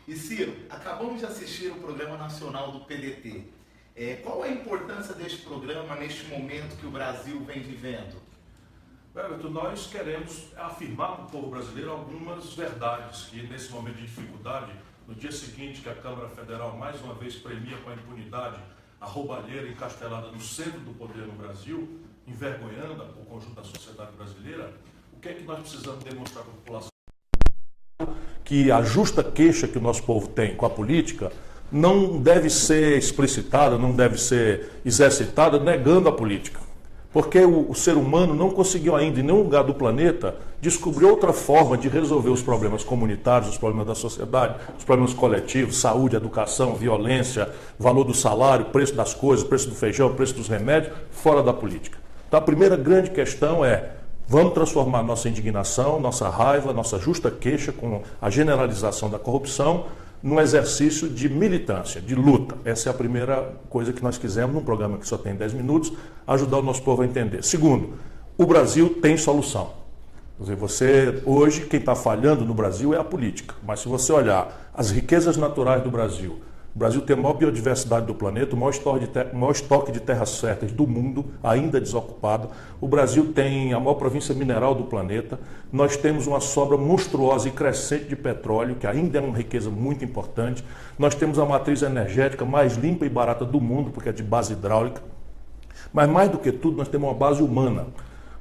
E Ciro, acabamos de assistir o Programa Nacional do PDT. Qual a importância deste programa neste momento que o Brasil vem vivendo? Everton, nós queremos afirmar para o povo brasileiro algumas verdades que nesse momento de dificuldade, no dia seguinte que a Câmara Federal mais uma vez premia com a impunidade a roubalheira encastelada no centro do poder no Brasil, envergonhando o conjunto da sociedade brasileira, o que é que nós precisamos demonstrar para a população? Que a justa queixa que o nosso povo tem com a política não deve ser explicitada, não deve ser exercitada negando a política. Porque o ser humano não conseguiu ainda, em nenhum lugar do planeta, descobrir outra forma de resolver os problemas comunitários, os problemas da sociedade, os problemas coletivos, saúde, educação, violência, valor do salário, preço das coisas, preço do feijão, preço dos remédios, fora da política. Então a primeira grande questão é: vamos transformar nossa indignação, nossa raiva, nossa justa queixa com a generalização da corrupção num exercício de militância, de luta. Essa é a primeira coisa que nós quisemos, num programa que só tem 10 minutos, ajudar o nosso povo a entender. Segundo, o Brasil tem solução. Quer dizer, hoje, quem está falhando no Brasil é a política. Mas se você olhar as riquezas naturais do Brasil, o Brasil tem a maior biodiversidade do planeta, o maior estoque de terras férteis do mundo, ainda desocupado. O Brasil tem a maior província mineral do planeta. Nós temos uma sobra monstruosa e crescente de petróleo, que ainda é uma riqueza muito importante. Nós temos a matriz energética mais limpa e barata do mundo, porque é de base hidráulica. Mas mais do que tudo, nós temos uma base humana.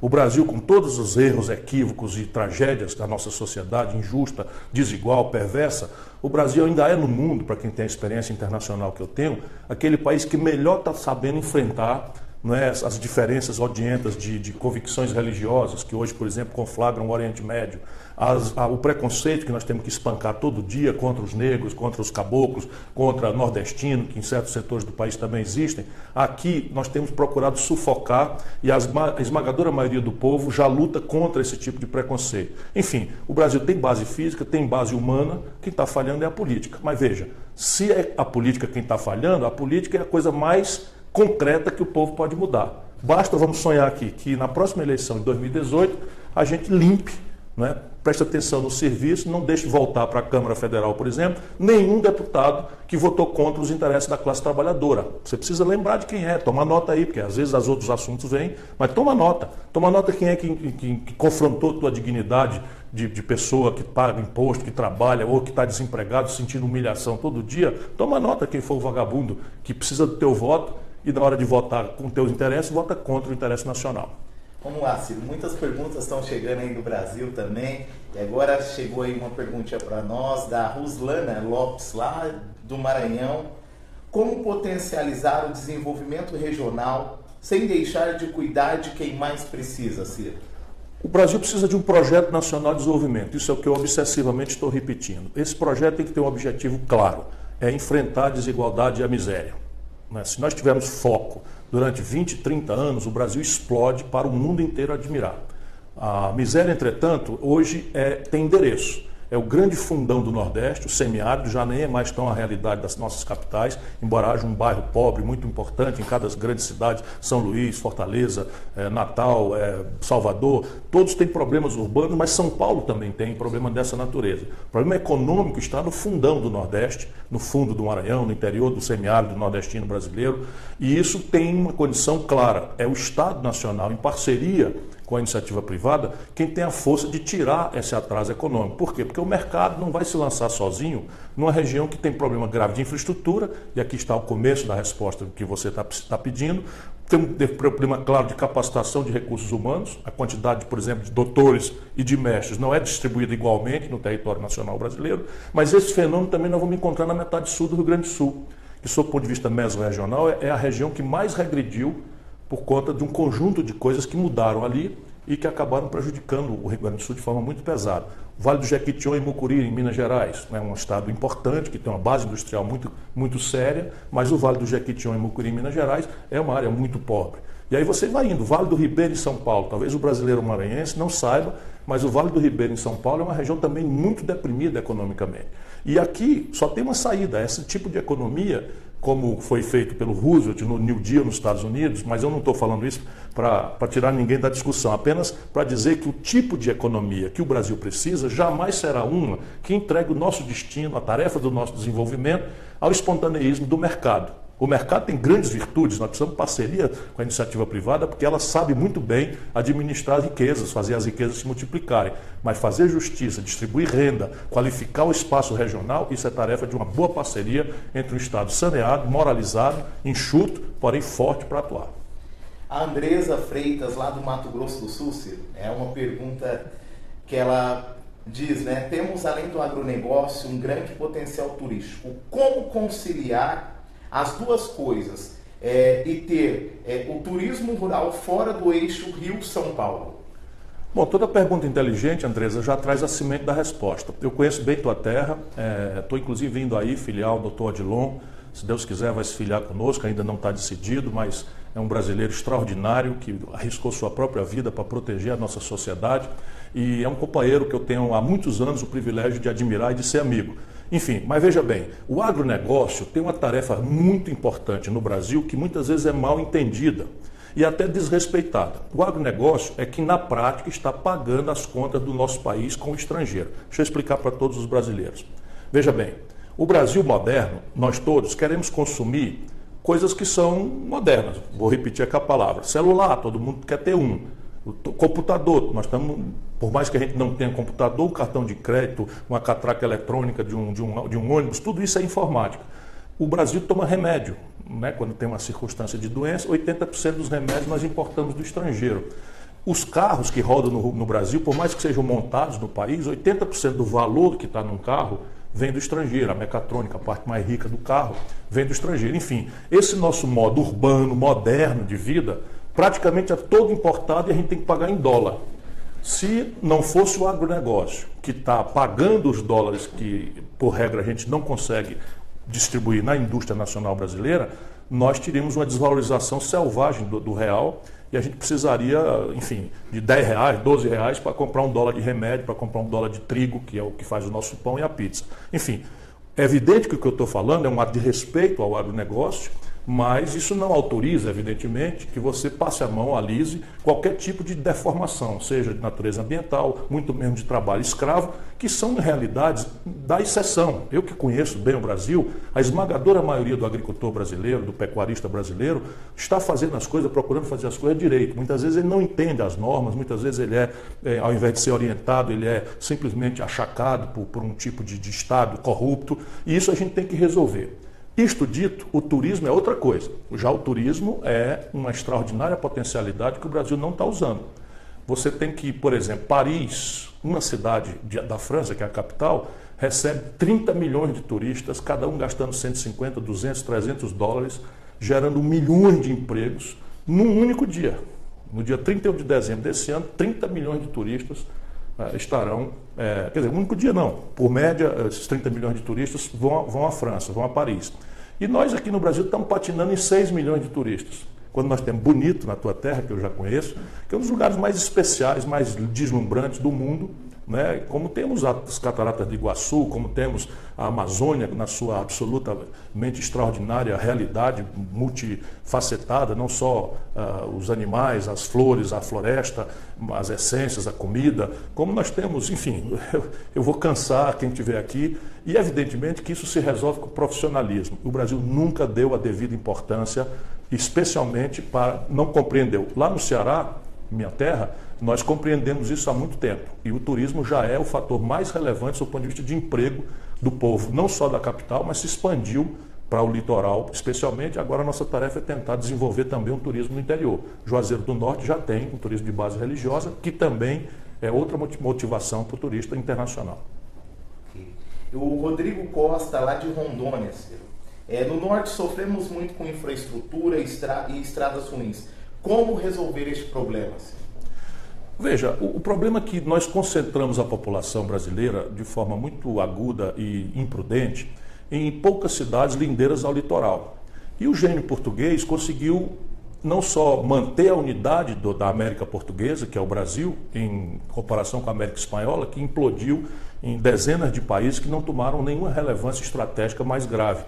O Brasil, com todos os erros, equívocos e tragédias da nossa sociedade, injusta, desigual, perversa, o Brasil ainda é no mundo, para quem tem a experiência internacional que eu tenho, aquele país que melhor está sabendo enfrentar, não é, as diferenças odientas de convicções religiosas, que hoje, por exemplo, conflagram o Oriente Médio, o preconceito que nós temos que espancar todo dia contra os negros, contra os caboclos, contra o nordestino, que em certos setores do país também existem. Aqui nós temos procurado sufocar e a esmagadora maioria do povo já luta contra esse tipo de preconceito. Enfim, o Brasil tem base física, tem base humana, quem está falhando é a política. Mas veja, se é a política quem está falhando, a política é a coisa mais concreta que o povo pode mudar. Basta, vamos sonhar aqui, que na próxima eleição de 2018 a gente limpe, não é? Preste atenção no serviço, não deixe voltar para a Câmara Federal, por exemplo, nenhum deputado que votou contra os interesses da classe trabalhadora. Você precisa lembrar de quem é, toma nota aí, porque às vezes os outros assuntos vêm, mas toma nota quem é que confrontou tua dignidade de pessoa que paga imposto, que trabalha ou que está desempregado, sentindo humilhação todo dia. Toma nota quem for o vagabundo que precisa do teu voto e na hora de votar com teus interesses, vota contra o interesse nacional. Vamos lá, Ciro. Muitas perguntas estão chegando aí do Brasil também. E agora chegou aí uma pergunta para nós, da Ruslana Lopes, lá do Maranhão. Como potencializar o desenvolvimento regional sem deixar de cuidar de quem mais precisa, Ciro? O Brasil precisa de um projeto nacional de desenvolvimento. Isso é o que eu obsessivamente estou repetindo. Esse projeto tem que ter um objetivo claro. É enfrentar a desigualdade e a miséria. Se nós tivermos foco durante 20, 30 anos, o Brasil explode para o mundo inteiro admirar. A miséria, entretanto, hoje tem endereço. É o grande fundão do Nordeste, o semiárido, já nem é mais tão a realidade das nossas capitais, embora haja um bairro pobre muito importante em cada grande cidade, São Luís, Fortaleza, Natal, Salvador, todos têm problemas urbanos, mas São Paulo também tem problema dessa natureza. O problema econômico está no fundão do Nordeste, no fundo do Maranhão, no interior do semiárido nordestino brasileiro, e isso tem uma condição clara, é o Estado Nacional, em parceria com a iniciativa privada, quem tem a força de tirar esse atraso econômico. Por quê? Porque o mercado não vai se lançar sozinho numa região que tem problema grave de infraestrutura, e aqui está o começo da resposta que você está pedindo. Tem um problema claro de capacitação de recursos humanos, a quantidade, por exemplo, de doutores e de mestres não é distribuída igualmente no território nacional brasileiro, mas esse fenômeno também nós vamos encontrar na metade sul do Rio Grande do Sul, que, sob o ponto de vista mesorregional, é a região que mais regrediu por conta de um conjunto de coisas que mudaram ali e que acabaram prejudicando o Rio Grande do Sul de forma muito pesada. O Vale do Jequitinhonha e Mucuri, em Minas Gerais, é um estado importante, que tem uma base industrial muito séria, mas o Vale do Jequitinhonha e Mucuri, em Minas Gerais, é uma área muito pobre. E aí você vai indo, o Vale do Ribeira, em São Paulo, talvez o brasileiro maranhense não saiba, mas o Vale do Ribeira, em São Paulo, é uma região também muito deprimida economicamente. E aqui só tem uma saída, esse tipo de economia como foi feito pelo Roosevelt no New Deal nos Estados Unidos, mas eu não estou falando isso para tirar ninguém da discussão, apenas para dizer que o tipo de economia que o Brasil precisa jamais será uma que entregue o nosso destino, a tarefa do nosso desenvolvimento, ao espontaneísmo do mercado. O mercado tem grandes virtudes, nós precisamos de parceria com a iniciativa privada, porque ela sabe muito bem administrar as riquezas, fazer as riquezas se multiplicarem. Mas fazer justiça, distribuir renda, qualificar o espaço regional, isso é tarefa de uma boa parceria entre um Estado saneado, moralizado, enxuto, porém forte para atuar. A Andresa Freitas, lá do Mato Grosso do Sul, Ciro, é uma pergunta que ela diz, né? Temos, além do agronegócio, um grande potencial turístico. Como conciliar as duas coisas e ter o turismo rural fora do eixo Rio-São Paulo? Bom, toda pergunta inteligente, Andresa, já traz a semente da resposta. Eu conheço bem tua terra, estou inclusive vindo aí filiar o Dr. Odilon, se Deus quiser vai se filiar conosco, ainda não está decidido, mas é um brasileiro extraordinário que arriscou sua própria vida para proteger a nossa sociedade e é um companheiro que eu tenho há muitos anos o privilégio de admirar e de ser amigo. Enfim, mas veja bem, o agronegócio tem uma tarefa muito importante no Brasil que muitas vezes é mal entendida e até desrespeitada. O agronegócio é que na prática está pagando as contas do nosso país com o estrangeiro. Deixa eu explicar para todos os brasileiros. Veja bem, o Brasil moderno, nós todos queremos consumir coisas que são modernas. Vou repetir aqui a palavra. Celular, todo mundo quer ter um. O computador, nós estamos, por mais que a gente não tenha computador, um cartão de crédito, uma catraca eletrônica de um ônibus, tudo isso é informática. O Brasil toma remédio, né? Quando tem uma circunstância de doença, 80% dos remédios nós importamos do estrangeiro. Os carros que rodam no Brasil, por mais que sejam montados no país, 80% do valor que está num carro vem do estrangeiro, a mecatrônica, a parte mais rica do carro, vem do estrangeiro. Enfim, esse nosso modo urbano, moderno de vida, praticamente é todo importado e a gente tem que pagar em dólar. Se não fosse o agronegócio, que está pagando os dólares que, por regra, a gente não consegue distribuir na indústria nacional brasileira, nós teríamos uma desvalorização selvagem do real e a gente precisaria, enfim, de R$10, R$12 para comprar um dólar de remédio, para comprar um dólar de trigo, que é o que faz o nosso pão e a pizza. Enfim, é evidente que o que eu estou falando é um ato de respeito ao agronegócio, mas isso não autoriza, evidentemente, que você passe a mão, alise qualquer tipo de deformação, seja de natureza ambiental, muito menos de trabalho escravo, que são realidades da exceção. Eu que conheço bem o Brasil, a esmagadora maioria do agricultor brasileiro, do pecuarista brasileiro, está fazendo as coisas, procurando fazer as coisas direito. Muitas vezes ele não entende as normas, muitas vezes ele ao invés de ser orientado, ele é simplesmente achacado por um tipo de Estado corrupto, e isso a gente tem que resolver. Isto dito, o turismo é outra coisa. Já o turismo é uma extraordinária potencialidade que o Brasil não está usando. Você tem que, por exemplo, Paris, uma cidade da França, que é a capital, recebe 30 milhões de turistas, cada um gastando 150, 200, 300 dólares, gerando milhões de empregos num único dia. No dia 31 de dezembro desse ano, 30 milhões de turistas estarão, quer dizer, um único dia não, por média, esses 30 milhões de turistas vão à França, vão a Paris. E nós aqui no Brasil estamos patinando em 6 milhões de turistas. Quando nós temos Bonito, na tua terra, que eu já conheço, que é um dos lugares mais especiais, mais deslumbrantes do mundo, né? Como temos as cataratas de Iguaçu, como temos a Amazônia na sua absolutamente extraordinária realidade multifacetada, não só os animais, as flores, a floresta, as essências, a comida, como nós temos, enfim, eu vou cansar quem estiver aqui, e evidentemente que isso se resolve com profissionalismo. O Brasil nunca deu a devida importância, especialmente para, não compreendeu. Lá no Ceará, minha terra, nós compreendemos isso há muito tempo e o turismo já é o fator mais relevante do ponto de vista de emprego do povo, não só da capital, mas se expandiu para o litoral, especialmente. Agora a nossa tarefa é tentar desenvolver também um turismo no interior. Juazeiro do Norte já tem um turismo de base religiosa, que também é outra motivação para o turista internacional. O Rodrigo Costa, lá de Rondônia, no norte sofremos muito com infraestrutura e estradas ruins. Como resolver este problema? Veja, o problema é que nós concentramos a população brasileira de forma muito aguda e imprudente em poucas cidades lindeiras ao litoral. E o gênio português conseguiu não só manter a unidade da América Portuguesa, que é o Brasil, em comparação com a América Espanhola, que implodiu em dezenas de países que não tomaram nenhuma relevância estratégica mais grave.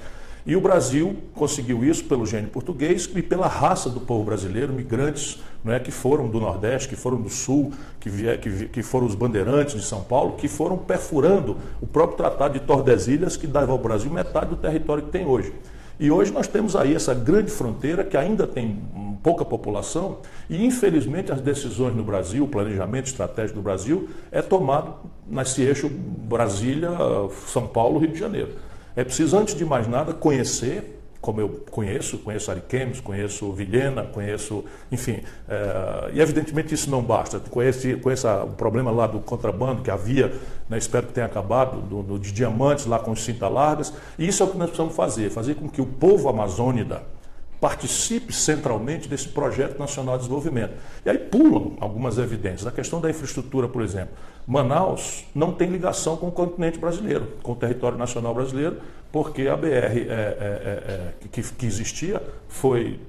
E o Brasil conseguiu isso pelo gênio português e pela raça do povo brasileiro, migrantes, não é, que foram do Nordeste, que foram do Sul, que foram os bandeirantes de São Paulo, que foram perfurando o próprio Tratado de Tordesilhas, que dava ao Brasil metade do território que tem hoje. E hoje nós temos aí essa grande fronteira que ainda tem pouca população e, infelizmente, as decisões no Brasil, o planejamento estratégico do Brasil é tomado nesse eixo Brasília, São Paulo, Rio de Janeiro. É preciso, antes de mais nada, conhecer, como eu conheço Ariquemes, conheço Vilhena, conheço, enfim, e evidentemente isso não basta. Conheço o problema lá do contrabando que havia, né, espero que tenha acabado, de diamantes lá com os cinta-largas, e isso é o que nós precisamos fazer com que o povo amazônida participe centralmente desse projeto nacional de desenvolvimento. E aí pulam algumas evidências. A questão da infraestrutura, por exemplo. Manaus não tem ligação com o continente brasileiro, com o território nacional brasileiro, porque a BR que existia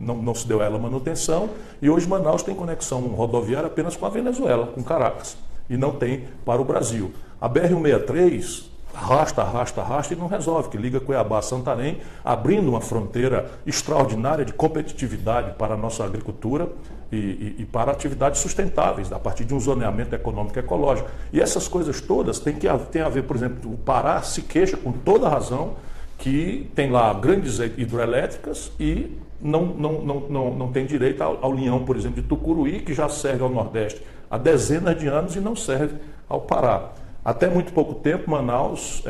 não se deu a ela manutenção, e hoje Manaus tem conexão rodoviária apenas com a Venezuela, com Caracas, e não tem para o Brasil. A BR-163 arrasta e não resolve, que liga Cuiabá a Santarém, abrindo uma fronteira extraordinária de competitividade para a nossa agricultura e para atividades sustentáveis, a partir de um zoneamento econômico e ecológico. E essas coisas todas têm a ver, por exemplo, o Pará se queixa com toda razão que tem lá grandes hidroelétricas e não tem direito ao linhão, por exemplo, de Tucuruí, que já serve ao Nordeste há dezenas de anos e não serve ao Pará. Até muito pouco tempo, Manaus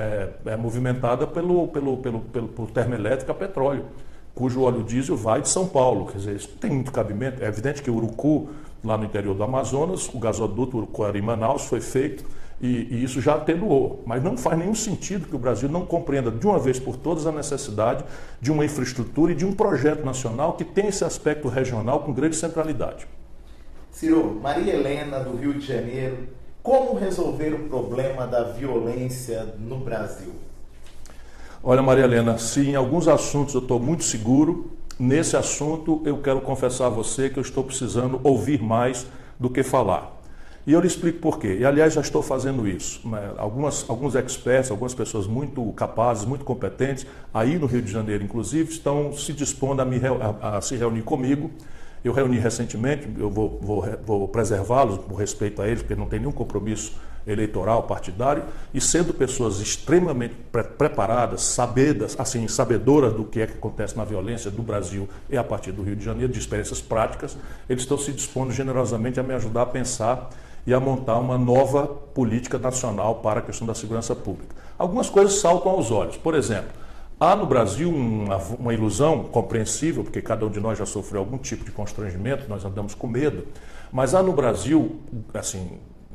é movimentada por termoelétrica a petróleo, cujo óleo diesel vai de São Paulo. Quer dizer, isso não tem muito cabimento. É evidente que o Urucu, lá no interior do Amazonas, o gasoduto Urucuara em Manaus foi feito e isso já atenuou. Mas não faz nenhum sentido que o Brasil não compreenda de uma vez por todas a necessidade de uma infraestrutura e de um projeto nacional que tem esse aspecto regional com grande centralidade. Ciro, Maria Helena, do Rio de Janeiro. Como resolver o problema da violência no Brasil? Olha, Maria Helena, se em alguns assuntos eu estou muito seguro, nesse assunto eu quero confessar a você que eu estou precisando ouvir mais do que falar. E eu lhe explico por quê. E, aliás, já estou fazendo isso. Alguns experts, algumas pessoas muito capazes, muito competentes, aí no Rio de Janeiro, inclusive, estão se dispondo a se reunir comigo. Eu reuni recentemente, eu vou preservá-los por respeito a eles, porque não tem nenhum compromisso eleitoral, partidário, e sendo pessoas extremamente preparadas, sabedoras do que é que acontece na violência do Brasil e a partir do Rio de Janeiro, de experiências práticas, eles estão se dispondo generosamente a me ajudar a pensar e a montar uma nova política nacional para a questão da segurança pública. Algumas coisas saltam aos olhos. Por exemplo, há no Brasil uma ilusão compreensível, porque cada um de nós já sofreu algum tipo de constrangimento, nós andamos com medo, mas há no Brasil,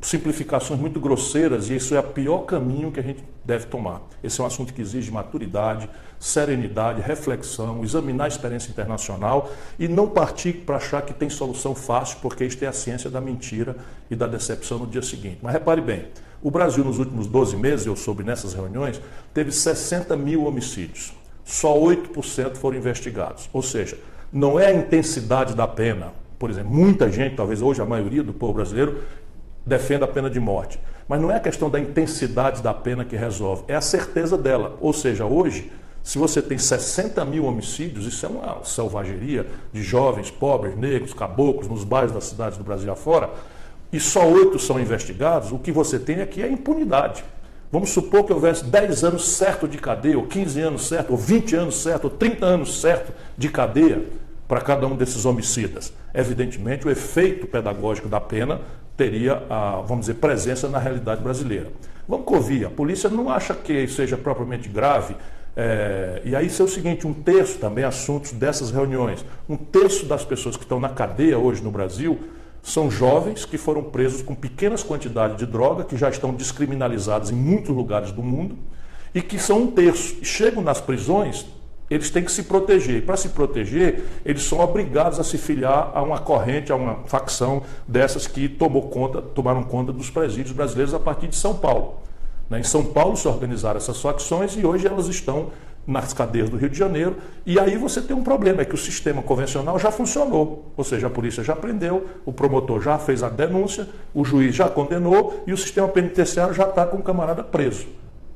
simplificações muito grosseiras, e isso é o pior caminho que a gente deve tomar. Esse é um assunto que exige maturidade, serenidade, reflexão, examinar a experiência internacional e não partir para achar que tem solução fácil, porque isto é a ciência da mentira e da decepção no dia seguinte. Mas repare bem, o Brasil nos últimos 12 meses, eu soube nessas reuniões, teve 60 mil homicídios. Só 8% foram investigados. Ou seja, não é a intensidade da pena. Por exemplo, muita gente, talvez hoje a maioria do povo brasileiro, defende a pena de morte. Mas não é a questão da intensidade da pena que resolve, é a certeza dela. Ou seja, hoje, se você tem 60 mil homicídios, isso é uma selvageria de jovens, pobres, negros, caboclos, nos bairros das cidades do Brasil afora, e só 8 são investigados, o que você tem aqui é impunidade. Vamos supor que houvesse 10 anos certo de cadeia, ou 15 anos certo, ou 20 anos certo, ou 30 anos certo de cadeia para cada um desses homicidas. Evidentemente, o efeito pedagógico da pena teria, vamos dizer, presença na realidade brasileira. Vamos ouvir, a polícia não acha que seja propriamente grave, e aí isso é o seguinte, 1/3 também assuntos dessas reuniões, 1/3 das pessoas que estão na cadeia hoje no Brasil são jovens que foram presos com pequenas quantidades de droga, que já estão descriminalizados em muitos lugares do mundo, e que são 1/3. Chegam nas prisões, eles têm que se proteger. E para se proteger, eles são obrigados a se filiar a uma corrente, a uma facção dessas que tomaram conta dos presídios brasileiros a partir de São Paulo. Em São Paulo se organizaram essas facções e hoje elas estão nas cadeias do Rio de Janeiro, e aí você tem um problema, é que o sistema convencional já funcionou, ou seja, a polícia já prendeu, o promotor já fez a denúncia, o juiz já condenou e o sistema penitenciário já está com o camarada preso.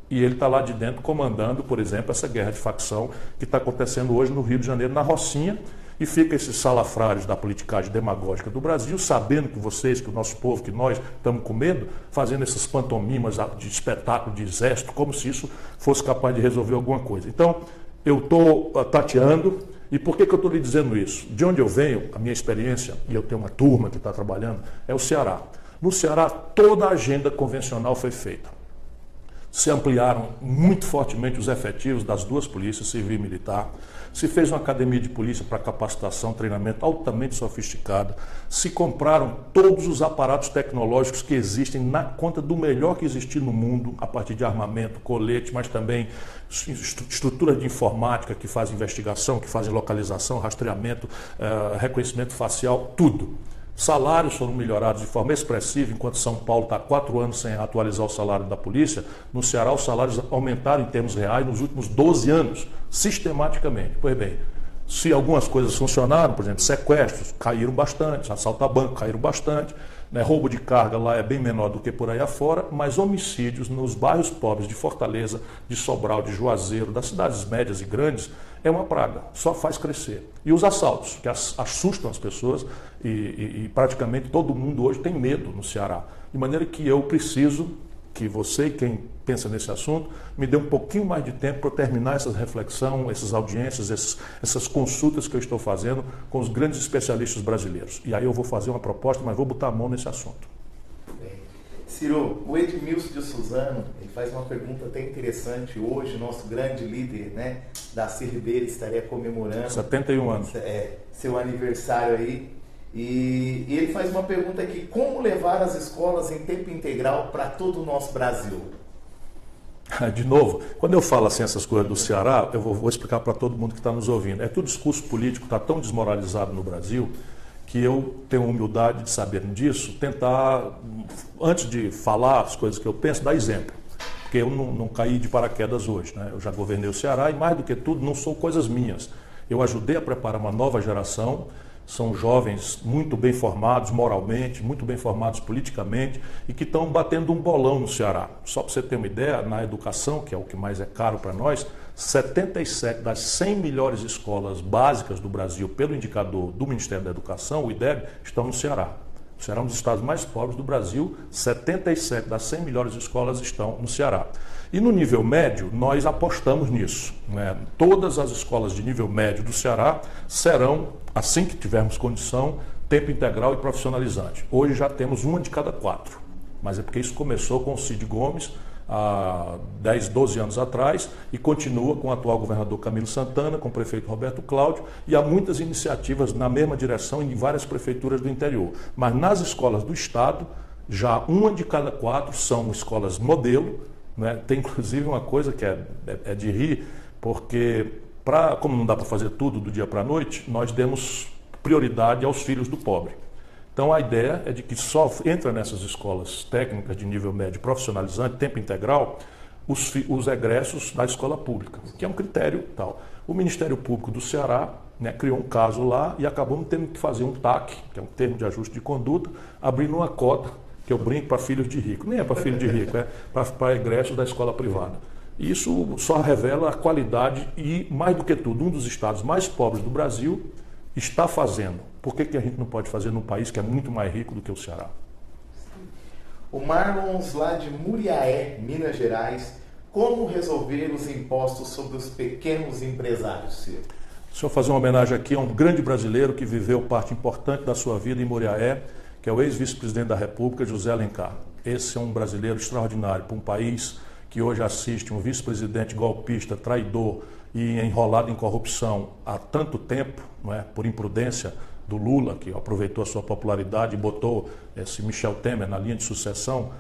E ele está lá de dentro comandando, por exemplo, essa guerra de facção que está acontecendo hoje no Rio de Janeiro, na Rocinha, e fica esses salafrários da politicagem demagógica do Brasil, sabendo que vocês, que o nosso povo, que nós estamos com medo, fazendo essas pantomimas de espetáculo, de exército, como se isso fosse capaz de resolver alguma coisa. Então, eu estou tateando, e por que eu estou lhe dizendo isso? De onde eu venho, a minha experiência, e eu tenho uma turma que está trabalhando, é o Ceará. No Ceará, toda a agenda convencional foi feita. Se ampliaram muito fortemente os efetivos das duas polícias, civil e militar. Se fez uma academia de polícia para capacitação, treinamento altamente sofisticada. Se compraram todos os aparatos tecnológicos que existem na conta do melhor que existir no mundo, a partir de armamento, colete, mas também estruturas de informática que fazem investigação, que fazem localização, rastreamento, reconhecimento facial, tudo. Salários foram melhorados de forma expressiva, enquanto São Paulo está há 4 anos sem atualizar o salário da polícia. No Ceará, os salários aumentaram em termos reais nos últimos 12 anos, sistematicamente. Pois bem, se algumas coisas funcionaram, por exemplo, sequestros caíram bastante, assalto a banco caíram bastante, né, roubo de carga lá é bem menor do que por aí afora, mas homicídios nos bairros pobres de Fortaleza, de Sobral, de Juazeiro, das cidades médias e grandes, é uma praga, só faz crescer. E os assaltos, que assustam as pessoas e praticamente todo mundo hoje tem medo no Ceará. De maneira que eu preciso que você, quem pensa nesse assunto, me dê um pouquinho mais de tempo para terminar essa reflexão, essas audiências, essas consultas que eu estou fazendo com os grandes especialistas brasileiros. E aí eu vou fazer uma proposta, mas vou botar a mão nesse assunto. Ciro, o Edmilson de Suzano, ele faz uma pergunta até interessante. Hoje, nosso grande líder, né, Darcy Ribeiro, estaria comemorando 71 anos. Seu aniversário aí. E ele faz uma pergunta aqui: como levar as escolas em tempo integral para todo o nosso Brasil? De novo, quando eu falo assim essas coisas do Ceará, eu vou explicar para todo mundo que está nos ouvindo. É que o discurso político está tão desmoralizado no Brasil que eu tenho a humildade de saber disso, tentar, antes de falar as coisas que eu penso, dar exemplo. Porque eu não caí de paraquedas hoje, né? Eu já governei o Ceará e, mais do que tudo, não são coisas minhas. Eu ajudei a preparar uma nova geração. São jovens muito bem formados moralmente, muito bem formados politicamente e que estão batendo um bolão no Ceará. Só para você ter uma ideia, na educação, que é o que mais é caro para nós, 77 das 100 melhores escolas básicas do Brasil, pelo indicador do Ministério da Educação, o IDEB, estão no Ceará. O Ceará é um dos estados mais pobres do Brasil, 77 das 100 melhores escolas estão no Ceará. E no nível médio, nós apostamos nisso, né? Todas as escolas de nível médio do Ceará serão, assim que tivermos condição, tempo integral e profissionalizante. Hoje já temos uma de cada 4, mas é porque isso começou com o Cid Gomes há 10, 12 anos atrás e continua com o atual governador Camilo Santana, com o prefeito Roberto Cláudio, e há muitas iniciativas na mesma direção em várias prefeituras do interior. Mas nas escolas do estado, já uma de cada 4 são escolas modelo, né? Tem inclusive uma coisa que é de rir, porque como não dá para fazer tudo do dia para a noite, nós demos prioridade aos filhos do pobre. Então a ideia é de que só entra nessas escolas técnicas de nível médio profissionalizante, tempo integral, os egressos da escola pública, que é um critério tal. O Ministério Público do Ceará, né, criou um caso lá e acabamos tendo que fazer um TAC, que é um termo de ajuste de conduta, abrindo uma cota, que eu brinco, para filhos de rico. Nem é para filho de rico, é para egressos da escola privada. Isso só revela a qualidade e, mais do que tudo, um dos estados mais pobres do Brasil está fazendo. Por que a gente não pode fazer num país que é muito mais rico do que o Ceará? O Marlons, lá de Muriaé, Minas Gerais: como resolver os impostos sobre os pequenos empresários, Ciro? Deixa eu fazer uma homenagem aqui a um grande brasileiro que viveu parte importante da sua vida em Muriaé, que é o ex-vice-presidente da República, José Alencar. Esse é um brasileiro extraordinário para um país que hoje assiste um vice-presidente golpista, traidor e enrolado em corrupção há tanto tempo, não é? Por imprudência do Lula, que aproveitou a sua popularidade e botou esse Michel Temer na linha de sucessão.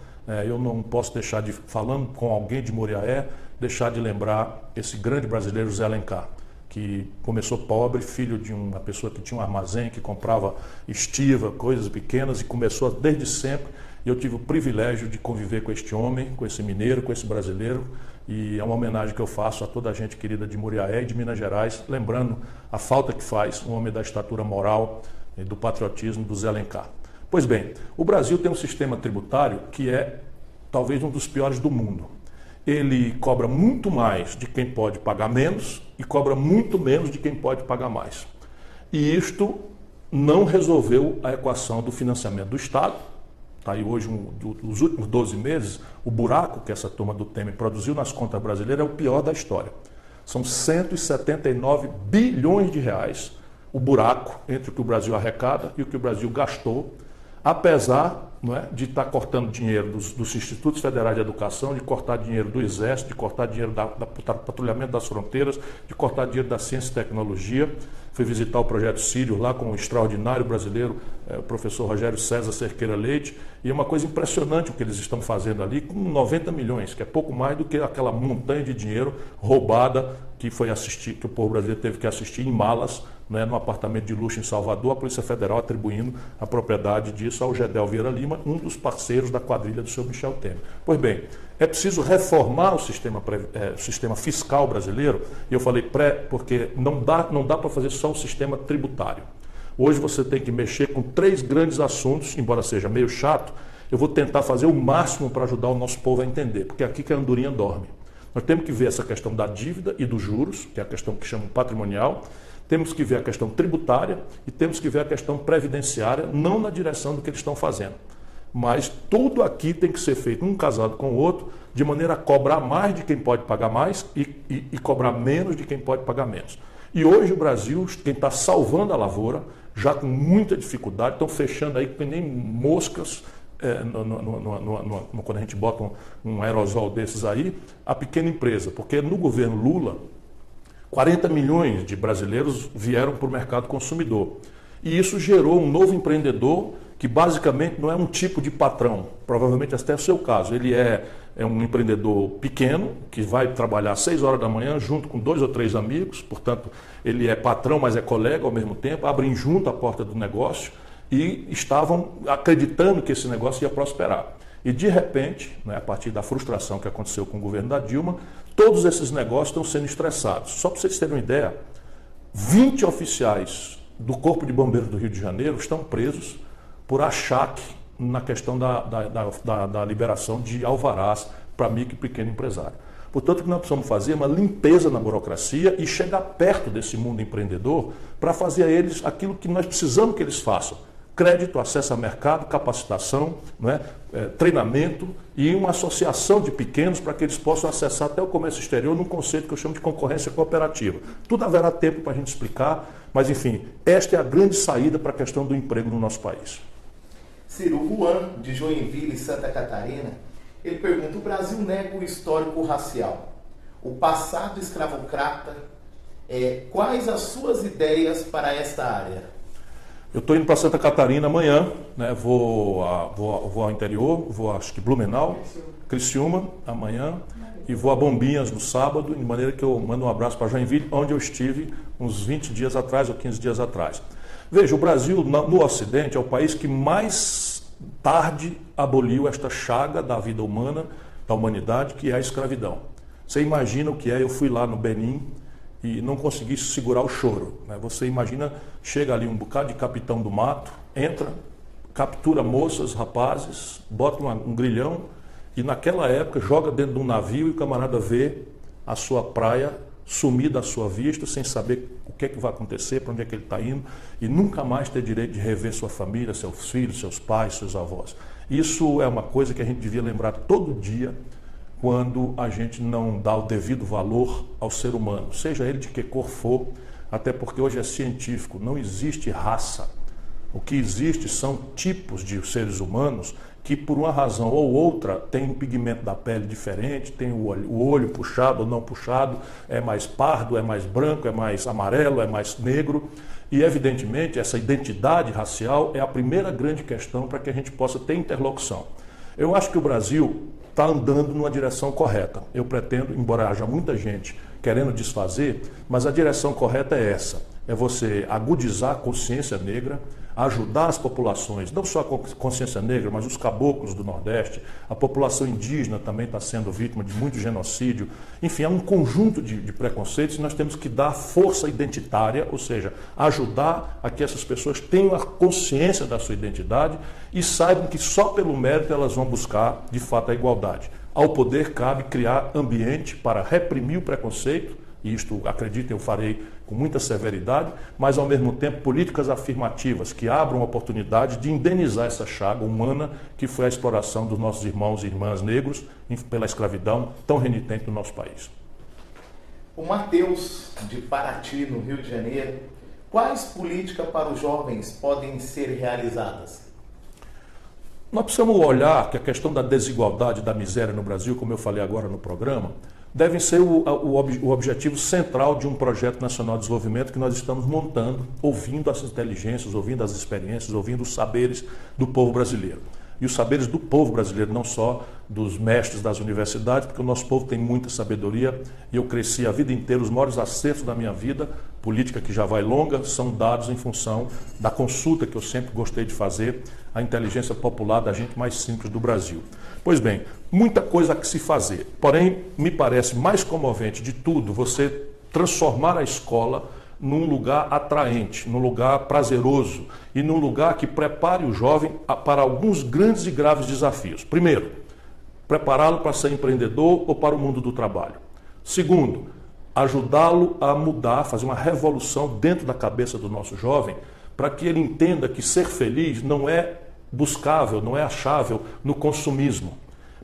Eu não posso deixar de, falando com alguém de Muriaé, deixar de lembrar esse grande brasileiro José Alencar, que começou pobre, filho de uma pessoa que tinha um armazém, que comprava estiva, coisas pequenas, e começou desde sempre. E eu tive o privilégio de conviver com este homem, com esse mineiro, com esse brasileiro, e é uma homenagem que eu faço a toda a gente querida de Muriaé e de Minas Gerais, lembrando a falta que faz um homem da estatura moral e do patriotismo do Zé Alencar. Pois bem, o Brasil tem um sistema tributário que é talvez um dos piores do mundo. ele cobra muito mais de quem pode pagar menos e cobra muito menos de quem pode pagar mais. E isto não resolveu a equação do financiamento do Estado. Está aí hoje, nos últimos 12 meses, o buraco que essa turma do Temer produziu nas contas brasileiras é o pior da história. São 179 bilhões de reais o buraco entre o que o Brasil arrecada e o que o Brasil gastou, apesar, não é, de estar cortando dinheiro dos institutos federais de educação, de cortar dinheiro do Exército, de cortar dinheiro do patrulhamento das fronteiras, de cortar dinheiro da ciência e tecnologia. Fui visitar o projeto Sírio lá com o extraordinário brasileiro, o professor Rogério César Cerqueira Leite, e é uma coisa impressionante o que eles estão fazendo ali com 90 milhões, que é pouco mais do que aquela montanha de dinheiro roubada que o povo brasileiro teve que assistir em malas, né, no apartamento de luxo em Salvador, a Polícia Federal atribuindo a propriedade disso ao Gedel Vieira Lima, um dos parceiros da quadrilha do senhor Michel Temer. Pois bem, é preciso reformar o sistema fiscal brasileiro, e eu falei porque não dá para fazer só o sistema tributário. Hoje você tem que mexer com 3 grandes assuntos, embora seja meio chato, eu vou tentar fazer o máximo para ajudar o nosso povo a entender, porque é aqui que a andorinha dorme. Nós temos que ver essa questão da dívida e dos juros, que é a questão que chamam patrimonial, temos que ver a questão tributária e temos que ver a questão previdenciária, não na direção do que eles estão fazendo. Mas tudo aqui tem que ser feito um casado com o outro, de maneira a cobrar mais de quem pode pagar mais e cobrar menos de quem pode pagar menos. E hoje o Brasil, quem está salvando a lavoura, já com muita dificuldade, estão fechando aí que nem moscas, quando a gente bota um aerosol desses aí, a pequena empresa. Porque no governo Lula, 40 milhões de brasileiros vieram para o mercado consumidor. E isso gerou um novo empreendedor que basicamente não é um tipo de patrão, provavelmente até é o seu caso. Ele é um empreendedor pequeno, que vai trabalhar às 6 horas da manhã junto com 2 ou 3 amigos, portanto ele é patrão, mas é colega ao mesmo tempo, abrem junto a porta do negócio e estavam acreditando que esse negócio ia prosperar. E de repente, né, a partir da frustração que aconteceu com o governo da Dilma, todos esses negócios estão sendo estressados. Só para vocês terem uma ideia, 20 oficiais do Corpo de Bombeiros do Rio de Janeiro estão presos por achaque na questão da liberação de alvarás para micro e pequeno empresário. Portanto, o que nós precisamos fazer é uma limpeza na burocracia e chegar perto desse mundo empreendedor para fazer a eles aquilo que nós precisamos que eles façam. Crédito, acesso a mercado, capacitação, né, treinamento e uma associação de pequenos para que eles possam acessar até o comércio exterior num conceito que eu chamo de concorrência cooperativa. Tudo haverá tempo para a gente explicar, mas enfim, esta é a grande saída para a questão do emprego no nosso país. Ciro, Juan, de Joinville, Santa Catarina, ele pergunta: o Brasil nega o histórico racial, o passado escravocrata, quais as suas ideias para esta área? Eu estou indo para Santa Catarina amanhã, né? Vou ao interior, vou acho que Blumenau, Criciúma amanhã e vou a Bombinhas no sábado, de maneira que eu mando um abraço para Joinville, onde eu estive uns 20 dias atrás ou 15 dias atrás. Veja, o Brasil no Ocidente é o país que mais tarde aboliu esta chaga da vida humana, da humanidade, que é a escravidão. Você imagina o que é? Eu fui lá no Benin e não consegui segurar o choro, né? Você imagina, chega ali um bocado de capitão do mato, entra, captura moças, rapazes, bota um grilhão e naquela época joga dentro de um navio e o camarada vê a sua praia sumir da sua vista, sem saber o que é que vai acontecer, para onde é que ele está indo, e nunca mais ter direito de rever sua família, seus filhos, seus pais, seus avós. Isso é uma coisa que a gente devia lembrar todo dia, quando a gente não dá o devido valor ao ser humano, seja ele de que cor for, até porque hoje é científico, não existe raça. O que existe são tipos de seres humanos que, por uma razão ou outra, tem um pigmento da pele diferente, tem o olho puxado ou não puxado, é mais pardo, é mais branco, é mais amarelo, é mais negro. E, evidentemente, essa identidade racial é a primeira grande questão para que a gente possa ter interlocução. Eu acho que o Brasil está andando numa direção correta. Eu pretendo, embora haja muita gente querendo desfazer, mas a direção correta é essa. É você agudizar a consciência negra, ajudar as populações, não só a consciência negra, mas os caboclos do Nordeste, a população indígena também está sendo vítima de muito genocídio. Enfim, há um conjunto de preconceitos e nós temos que dar força identitária, ou seja, ajudar a que essas pessoas tenham a consciência da sua identidade e saibam que só pelo mérito elas vão buscar, de fato, a igualdade. Ao poder cabe criar ambiente para reprimir o preconceito, e isto, acreditem, eu farei com muita severidade, mas ao mesmo tempo políticas afirmativas que abram a oportunidade de indenizar essa chaga humana que foi a exploração dos nossos irmãos e irmãs negros pela escravidão tão renitente no nosso país. O Matheus, de Paraty, no Rio de Janeiro, quais políticas para os jovens podem ser realizadas? Nós precisamos olhar que a questão da desigualdade, da miséria no Brasil, como eu falei agora no programa, devem ser o objetivo central de um projeto nacional de desenvolvimento que nós estamos montando, ouvindo as inteligências, ouvindo as experiências, ouvindo os saberes do povo brasileiro. E os saberes do povo brasileiro, não só dos mestres das universidades, porque o nosso povo tem muita sabedoria e eu cresci a vida inteira, os maiores acertos da minha vida, política que já vai longa, são dados em função da consulta que eu sempre gostei de fazer à inteligência popular da gente mais simples do Brasil. Pois bem, muita coisa a que se fazer, porém me parece mais comovente de tudo você transformar a escola num lugar atraente, num lugar prazeroso e num lugar que prepare o jovem para alguns grandes e graves desafios. Primeiro, prepará-lo para ser empreendedor ou para o mundo do trabalho. Segundo, ajudá-lo a mudar, fazer uma revolução dentro da cabeça do nosso jovem, para que ele entenda que ser feliz não é buscável, não é achável no consumismo.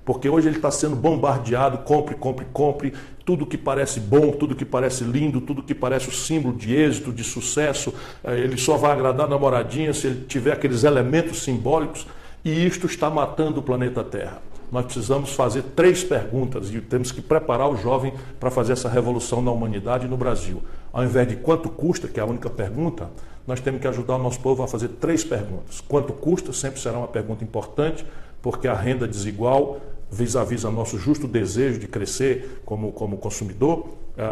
Porque hoje ele está sendo bombardeado, compre, compre, compre, tudo que parece bom, tudo que parece lindo, tudo que parece o símbolo de êxito, de sucesso, ele só vai agradar a namoradinha se ele tiver aqueles elementos simbólicos, e isto está matando o planeta Terra. Nós precisamos fazer 3 perguntas e temos que preparar o jovem para fazer essa revolução na humanidade e no Brasil. Ao invés de quanto custa, que é a única pergunta, nós temos que ajudar o nosso povo a fazer 3 perguntas. Quanto custa sempre será uma pergunta importante, porque a renda desigual, vis-à-vis a nosso justo desejo de crescer como consumidor,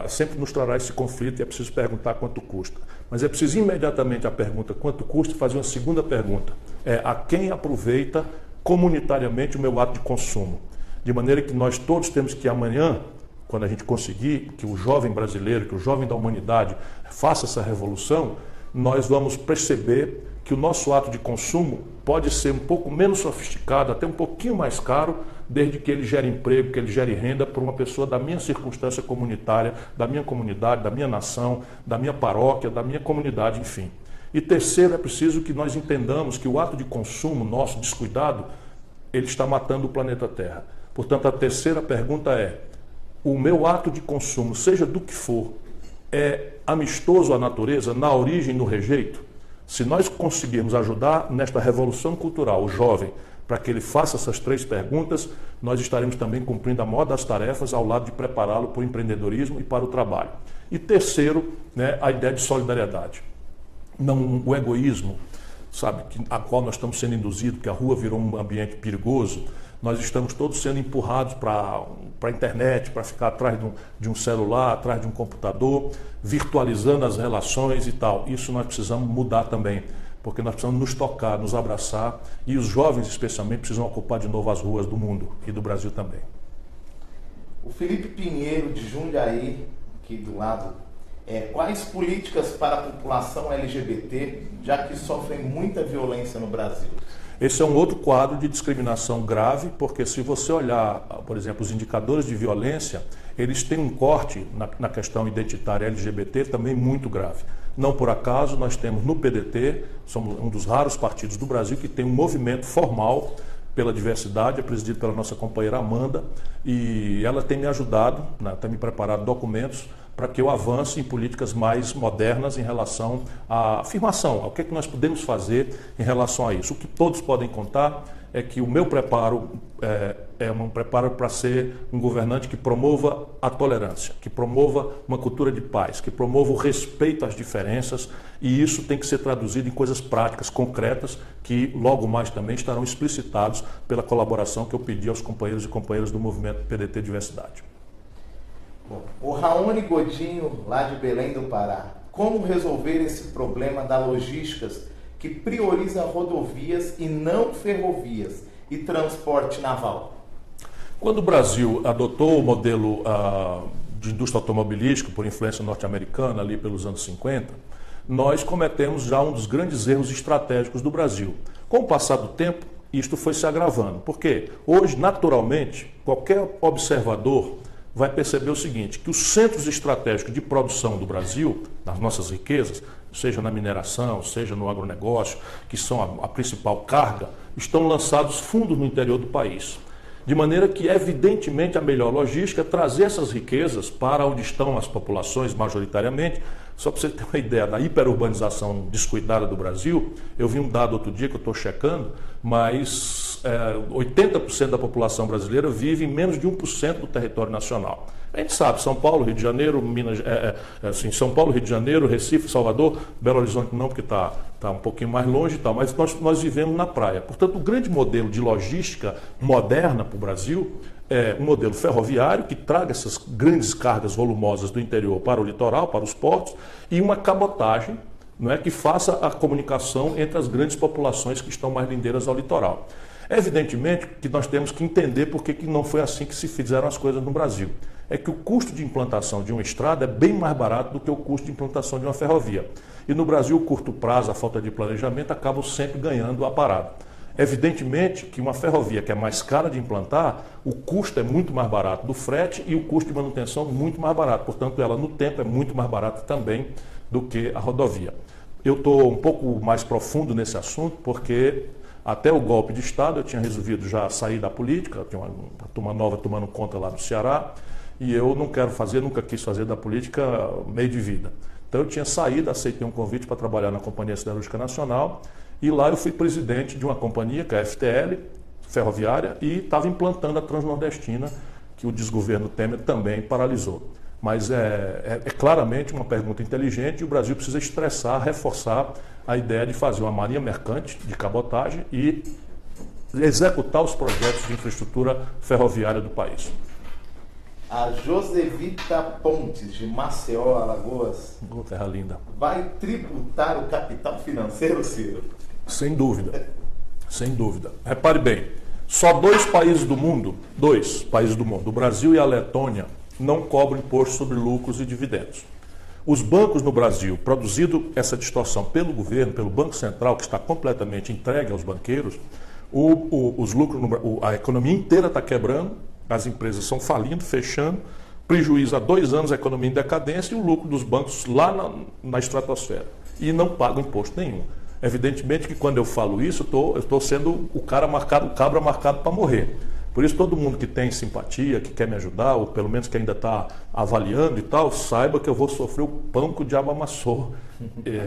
sempre nos trará esse conflito e é preciso perguntar quanto custa. Mas é preciso imediatamente a pergunta quanto custa fazer uma segunda pergunta. A quem aproveita comunitariamente o meu ato de consumo? De maneira que nós todos temos que amanhã, quando a gente conseguir que o jovem brasileiro, que o jovem da humanidade faça essa revolução, nós vamos perceber que o nosso ato de consumo pode ser um pouco menos sofisticado, até um pouquinho mais caro, desde que ele gere emprego, que ele gere renda para uma pessoa da minha circunstância comunitária, da minha comunidade, da minha nação, da minha paróquia, da minha comunidade, enfim. E terceiro, é preciso que nós entendamos que o ato de consumo nosso descuidado, ele está matando o planeta Terra. Portanto, a terceira pergunta é: o meu ato de consumo, seja do que for, é amistoso à natureza, na origem, no rejeito? Se nós conseguirmos ajudar nesta revolução cultural o jovem, para que ele faça essas 3 perguntas, nós estaremos também cumprindo a maior das tarefas ao lado de prepará-lo para o empreendedorismo e para o trabalho. E terceiro, a ideia de solidariedade. Não o egoísmo, sabe, a qual nós estamos sendo induzidos, que a rua virou um ambiente perigoso, nós estamos todos sendo empurrados para a internet, para ficar atrás de um celular, atrás de um computador, virtualizando as relações e tal. Isso nós precisamos mudar também, porque nós precisamos nos tocar, nos abraçar, e os jovens especialmente precisam ocupar de novo as ruas do mundo e do Brasil também. O Felipe Pinheiro, de Jundiaí, aqui do lado, quais políticas para a população LGBT, já que sofrem muita violência no Brasil? Esse é um outro quadro de discriminação grave, porque se você olhar, por exemplo, os indicadores de violência, eles têm um corte na questão identitária LGBT também muito grave. Não por acaso nós temos no PDT, somos um dos raros partidos do Brasil que tem um movimento formal pela diversidade, é presidido pela nossa companheira Amanda, e ela tem me ajudado, tem me preparado documentos para que eu avance em políticas mais modernas em relação à afirmação, ao que nós podemos fazer em relação a isso. O que todos podem contar é que o meu preparo é um preparo para ser um governante que promova a tolerância, que promova uma cultura de paz, que promova o respeito às diferenças, e isso tem que ser traduzido em coisas práticas, concretas, que logo mais também estarão explicitados pela colaboração que eu pedi aos companheiros e companheiras do movimento PDT Diversidade. Bom, o Raoni Godinho, lá de Belém do Pará, como resolver esse problema da logística que prioriza rodovias e não ferrovias e transporte naval? Quando o Brasil adotou o modelo de indústria automobilística por influência norte-americana ali pelos anos 50, nós cometemos já um dos grandes erros estratégicos do Brasil. Com o passar do tempo, isto foi se agravando. Porque hoje, naturalmente, qualquer observador vai perceber o seguinte, que os centros estratégicos de produção do Brasil, nas nossas riquezas, seja na mineração, seja no agronegócio, que são a principal carga, estão lançados fundos no interior do país. De maneira que, evidentemente, a melhor logística é trazer essas riquezas para onde estão as populações majoritariamente. Só para você ter uma ideia da hiperurbanização descuidada do Brasil, eu vi um dado outro dia que eu estou checando, mas 80% da população brasileira vive em menos de 1% do território nacional. A gente sabe, São Paulo, Rio de Janeiro, São Paulo, Rio de Janeiro, Recife, Salvador, Belo Horizonte não, porque está um pouquinho mais longe e tal, mas nós vivemos na praia. Portanto, o grande modelo de logística moderna para o Brasil é um modelo ferroviário que traga essas grandes cargas volumosas do interior para o litoral, para os portos, e uma cabotagem, não é, que faça a comunicação entre as grandes populações que estão mais lindeiras ao litoral. Evidentemente que nós temos que entender por que não foi assim que se fizeram as coisas no Brasil. É que o custo de implantação de uma estrada é bem mais barato do que o custo de implantação de uma ferrovia. E no Brasil, o curto prazo, a falta de planejamento, acabam sempre ganhando a parada. Evidentemente que uma ferrovia que é mais cara de implantar, o custo é muito mais barato do frete e o custo de manutenção muito mais barato. Portanto, ela no tempo é muito mais barata também do que a rodovia. Eu estou um pouco mais profundo nesse assunto porque até o golpe de Estado eu tinha resolvido já sair da política, tinha uma turma nova tomando conta lá do Ceará, e eu não quero fazer, nunca quis fazer da política meio de vida. Então eu tinha saído, aceitei um convite para trabalhar na Companhia Siderúrgica Nacional, e lá eu fui presidente de uma companhia, que é a FTL, ferroviária, e estava implantando a Transnordestina, que o desgoverno Temer também paralisou. Mas é claramente uma pergunta inteligente e o Brasil precisa estressar, reforçar a ideia de fazer uma marinha mercante de cabotagem e executar os projetos de infraestrutura ferroviária do país. A Josevita Pontes, de Maceió, Alagoas, Terra linda. Vai tributar o capital financeiro, Ciro? Sem dúvida, sem dúvida. Repare bem, só dois países do mundo, o Brasil e a Letônia, não cobram imposto sobre lucros e dividendos. Os bancos no Brasil, produzido essa distorção pelo governo, pelo Banco Central, que está completamente entregue aos banqueiros, os lucros, a economia inteira está quebrando, as empresas estão falindo, fechando, prejuízo há 2 anos, a economia em decadência e o lucro dos bancos lá na estratosfera. E não pagam imposto nenhum. Evidentemente que quando eu falo isso, eu estou sendo o cabra marcado para morrer. Por isso, todo mundo que tem simpatia, que quer me ajudar, ou pelo menos que ainda está avaliando e tal, saiba que eu vou sofrer o pão que o diabo amassou.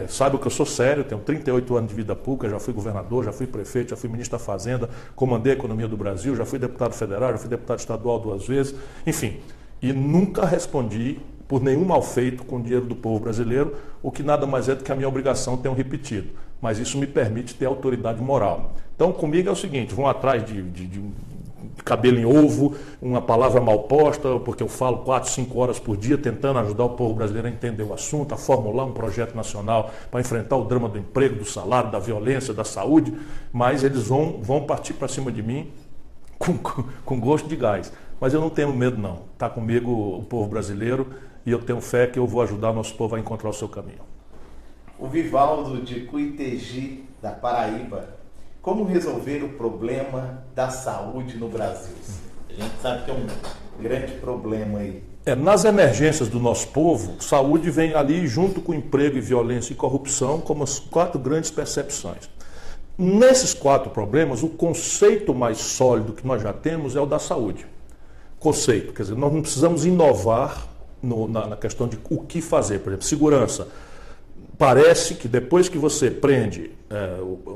Saiba que eu sou sério, tenho 38 anos de vida pública, já fui governador, já fui prefeito, já fui ministro da Fazenda, comandei a economia do Brasil, já fui deputado federal, já fui deputado estadual 2 vezes, enfim. E nunca respondi por nenhum mal feito com o dinheiro do povo brasileiro, o que nada mais é do que a minha obrigação, tenho repetido. Mas isso me permite ter autoridade moral. Então, comigo é o seguinte, vão atrás de cabelo em ovo, uma palavra mal posta, porque eu falo 4, 5 horas por dia tentando ajudar o povo brasileiro a entender o assunto, a formular um projeto nacional para enfrentar o drama do emprego, do salário, da violência, da saúde, mas eles vão partir para cima de mim com gosto de gás. Mas eu não tenho medo não, está comigo o povo brasileiro e eu tenho fé que eu vou ajudar o nosso povo a encontrar o seu caminho. O Vivaldo de Cuitegi, da Paraíba. Como resolver o problema da saúde no Brasil? A gente sabe que é um grande problema aí. Nas emergências do nosso povo, saúde vem ali junto com emprego, violência e corrupção como as 4 grandes percepções. Nesses 4 problemas, o conceito mais sólido que nós já temos é o da saúde. Conceito, quer dizer, nós não precisamos inovar na questão de o que fazer. Por exemplo, segurança. Parece que depois que você prende,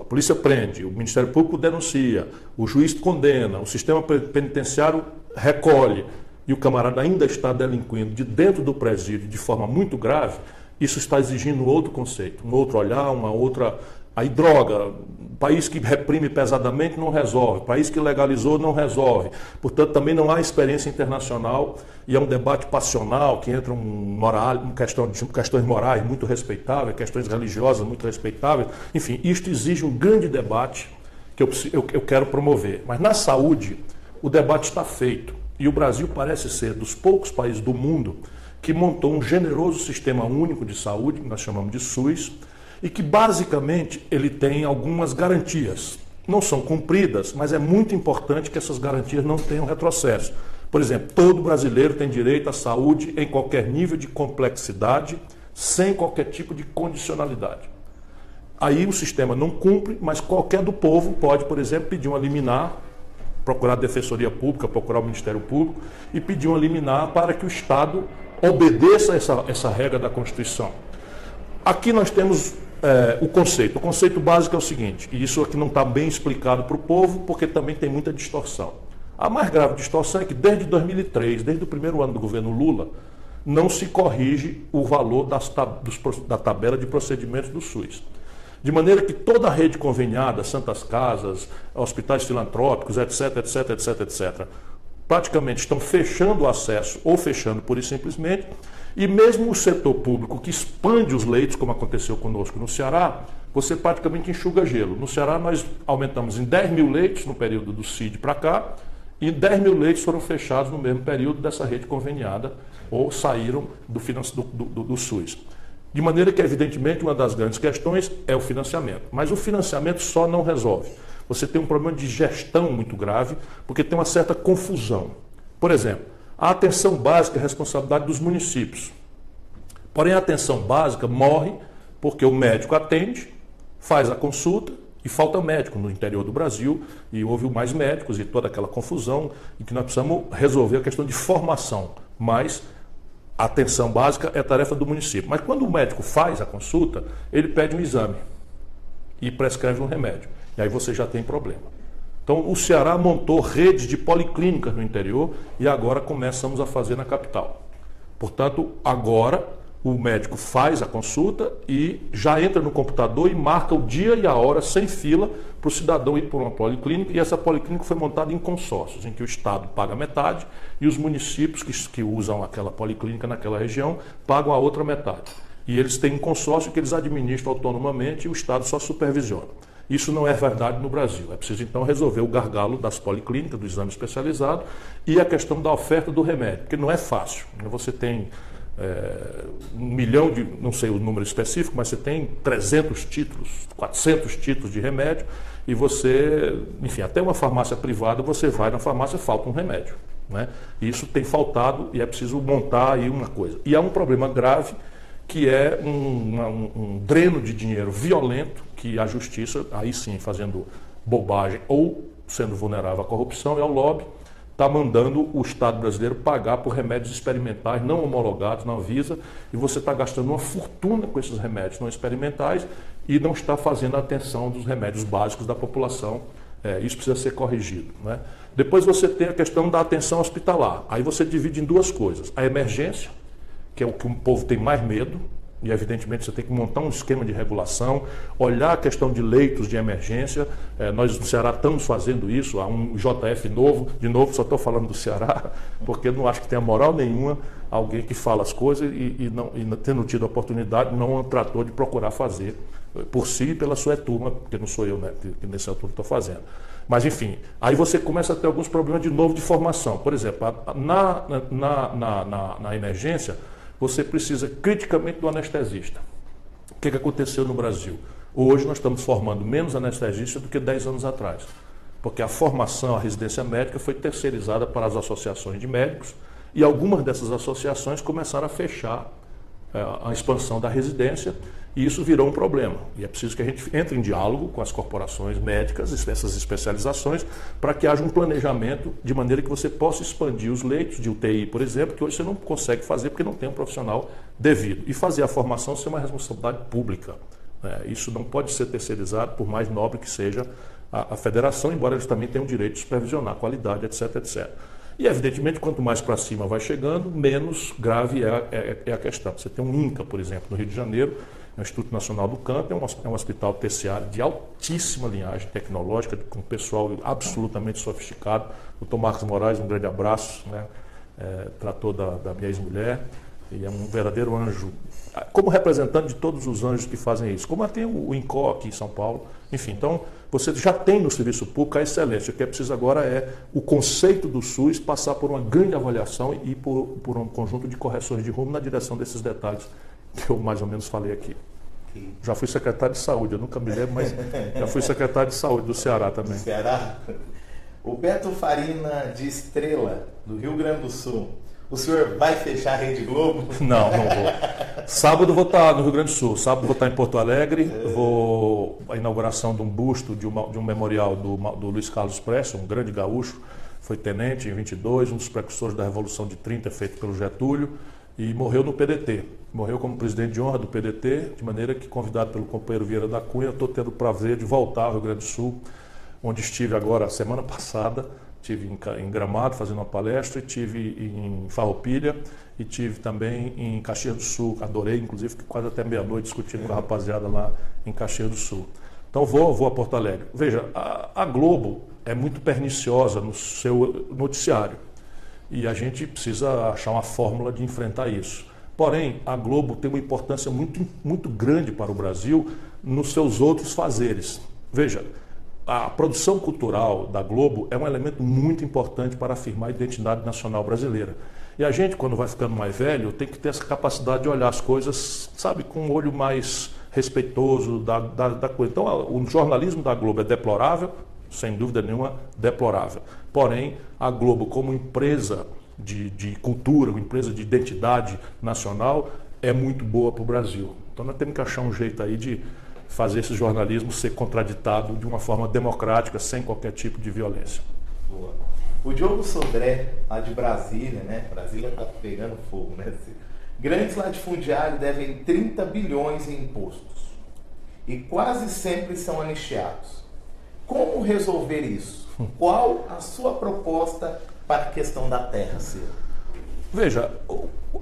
a polícia prende, o Ministério Público denuncia, o juiz condena, o sistema penitenciário recolhe e o camarada ainda está delinquindo de dentro do presídio de forma muito grave, isso está exigindo outro conceito, um outro olhar, uma outra... Aí droga, país que reprime pesadamente não resolve, país que legalizou não resolve. Portanto, também não há experiência internacional e é um debate passional que entra questões morais muito respeitáveis, questões religiosas muito respeitáveis. Enfim, isto exige um grande debate que eu quero promover. Mas na saúde, o debate está feito e o Brasil parece ser dos poucos países do mundo que montou um generoso sistema único de saúde, que nós chamamos de SUS, e que basicamente ele tem algumas garantias. não são cumpridas, mas é muito importante que essas garantias não tenham retrocesso. Por exemplo, todo brasileiro tem direito à saúde em qualquer nível de complexidade, sem qualquer tipo de condicionalidade. Aí o sistema não cumpre, mas qualquer do povo pode, por exemplo, pedir uma liminar, procurar a Defensoria Pública, procurar o Ministério Público e pedir uma liminar para que o Estado obedeça essa regra da Constituição. Aqui nós temos o conceito. O conceito básico é o seguinte, e isso aqui não está bem explicado para o povo, porque também tem muita distorção. A mais grave distorção é que desde 2003, desde o primeiro ano do governo Lula, não se corrige o valor da tabela de procedimentos do SUS. De maneira que toda a rede conveniada, Santas Casas, hospitais filantrópicos, etc, etc, etc, etc, praticamente estão fechando o acesso ou fechando pura e simplesmente, e mesmo o setor público que expande os leitos, como aconteceu conosco no Ceará, você praticamente enxuga gelo. No Ceará nós aumentamos em 10 mil leitos no período do CID para cá, e 10 mil leitos foram fechados no mesmo período dessa rede conveniada ou saíram do SUS. De maneira que, evidentemente, uma das grandes questões é o financiamento. Mas o financiamento só não resolve. Você tem um problema de gestão muito grave, porque tem uma certa confusão. Por exemplo, a atenção básica é a responsabilidade dos municípios. Porém, a atenção básica morre porque o médico atende, faz a consulta e falta médico no interior do Brasil, e houve mais médicos e toda aquela confusão, e que nós precisamos resolver a questão de formação. Mas a atenção básica é tarefa do município. Mas quando o médico faz a consulta, ele pede um exame e prescreve um remédio. E aí você já tem problema. Então o Ceará montou redes de policlínicas no interior e agora começamos a fazer na capital. Portanto, agora o médico faz a consulta e já entra no computador e marca o dia e a hora sem fila para o cidadão ir por uma policlínica, e essa policlínica foi montada em consórcios, em que o Estado paga metade e os municípios que usam aquela policlínica naquela região pagam a outra metade. E eles têm um consórcio que eles administram autonomamente e o Estado só supervisiona. Isso não é verdade no Brasil. É preciso, então, resolver o gargalo das policlínicas, do exame especializado, e a questão da oferta do remédio, porque não é fácil. Você tem 1 milhão de, não sei o número específico, mas você tem 300 títulos, 400 títulos de remédio, e você, enfim, até uma farmácia privada, você vai na farmácia, falta um remédio, né? Isso tem faltado e é preciso montar aí uma coisa. E há um problema grave, que é um dreno de dinheiro violento, que a justiça, aí sim, fazendo bobagem ou sendo vulnerável à corrupção e ao lobby, está mandando o Estado brasileiro pagar por remédios experimentais não homologados na Anvisa, e você está gastando uma fortuna com esses remédios não experimentais e não está fazendo a atenção dos remédios básicos da população. Isso precisa ser corrigido, né? Depois você tem a questão da atenção hospitalar. Aí você divide em duas coisas. A emergência, que é o que o povo tem mais medo, e evidentemente você tem que montar um esquema de regulação, olhar a questão de leitos de emergência. Nós no Ceará estamos fazendo isso, há um JF novo, de novo só estou falando do Ceará, porque eu não acho que tenha moral nenhuma alguém que fala as coisas e não tendo tido a oportunidade, não tratou de procurar fazer por si e pela sua turma, porque não sou eu, né, que nesse altura estou fazendo. Mas enfim, aí você começa a ter alguns problemas de novo de formação. Por exemplo, na emergência, você precisa criticamente do anestesista. O que aconteceu no Brasil? Hoje nós estamos formando menos anestesistas do que 10 anos atrás, porque a formação, a residência médica foi terceirizada para as associações de médicos, e algumas dessas associações começaram a fechar a expansão da residência, e isso virou um problema. E é preciso que a gente entre em diálogo com as corporações médicas, essas especializações, para que haja um planejamento de maneira que você possa expandir os leitos de UTI, por exemplo, que hoje você não consegue fazer porque não tem um profissional devido. E fazer a formação ser uma responsabilidade pública. Isso não pode ser terceirizado, por mais nobre que seja a federação, embora eles também tenham o direito de supervisionar a qualidade, etc, etc. E, evidentemente, quanto mais para cima vai chegando, menos grave é a questão. Você tem um INCA, por exemplo, no Rio de Janeiro, o Instituto Nacional do Câncer, é um hospital terciário de altíssima linhagem tecnológica, com pessoal absolutamente sofisticado. O Dr. Marcos Moraes, um grande abraço, né? Tratou da minha ex-mulher, e é um verdadeiro anjo, como representante de todos os anjos que fazem isso, como tem o INCO aqui em São Paulo. Enfim, então você já tem no serviço público a excelência. O que é preciso agora é o conceito do SUS passar por uma grande avaliação e por um conjunto de correções de rumo na direção desses detalhes que eu mais ou menos falei aqui. Já fui secretário de saúde, eu nunca me lembro, mas já fui secretário de saúde do Ceará também. Do Ceará? O Beto Farina de Estrela, do Rio Grande do Sul. O senhor vai fechar a Rede Globo? Não, não vou. Sábado vou estar no Rio Grande do Sul, sábado vou estar em Porto Alegre, vou à inauguração de um busto, de um memorial do Luiz Carlos Prestes, um grande gaúcho, foi tenente em 22, um dos precursores da Revolução de 30, feito pelo Getúlio, e morreu no PDT. Morreu como presidente de honra do PDT, de maneira que, convidado pelo companheiro Vieira da Cunha, estou tendo o prazer de voltar ao Rio Grande do Sul, onde estive agora, semana passada. Estive em Gramado fazendo uma palestra, estive em Farroupilha e estive também em Caxias do Sul. Adorei, inclusive, fiquei quase até meia-noite discutindo com a rapaziada lá em Caxias do Sul. Então vou a Porto Alegre. Veja, a Globo é muito perniciosa no seu noticiário e a gente precisa achar uma fórmula de enfrentar isso. Porém, a Globo tem uma importância muito, muito grande para o Brasil nos seus outros fazeres. Veja, a produção cultural da Globo é um elemento muito importante para afirmar a identidade nacional brasileira. E a gente, quando vai ficando mais velho, tem que ter essa capacidade de olhar as coisas, sabe, com um olho mais respeitoso da coisa. Então, o jornalismo da Globo é deplorável, sem dúvida nenhuma, deplorável. Porém, a Globo, como empresa de cultura, uma empresa de identidade nacional, é muito boa para o Brasil. Então, nós temos que achar um jeito aí de fazer esse jornalismo ser contraditado de uma forma democrática, sem qualquer tipo de violência. Boa. O Diogo Sodré, lá de Brasília, né? Brasília está pegando fogo, né? Grandes latifundiários devem 30 bilhões em impostos e quase sempre são anistiados. Como resolver isso? Qual a sua proposta para a questão da terra, Ciro? Veja,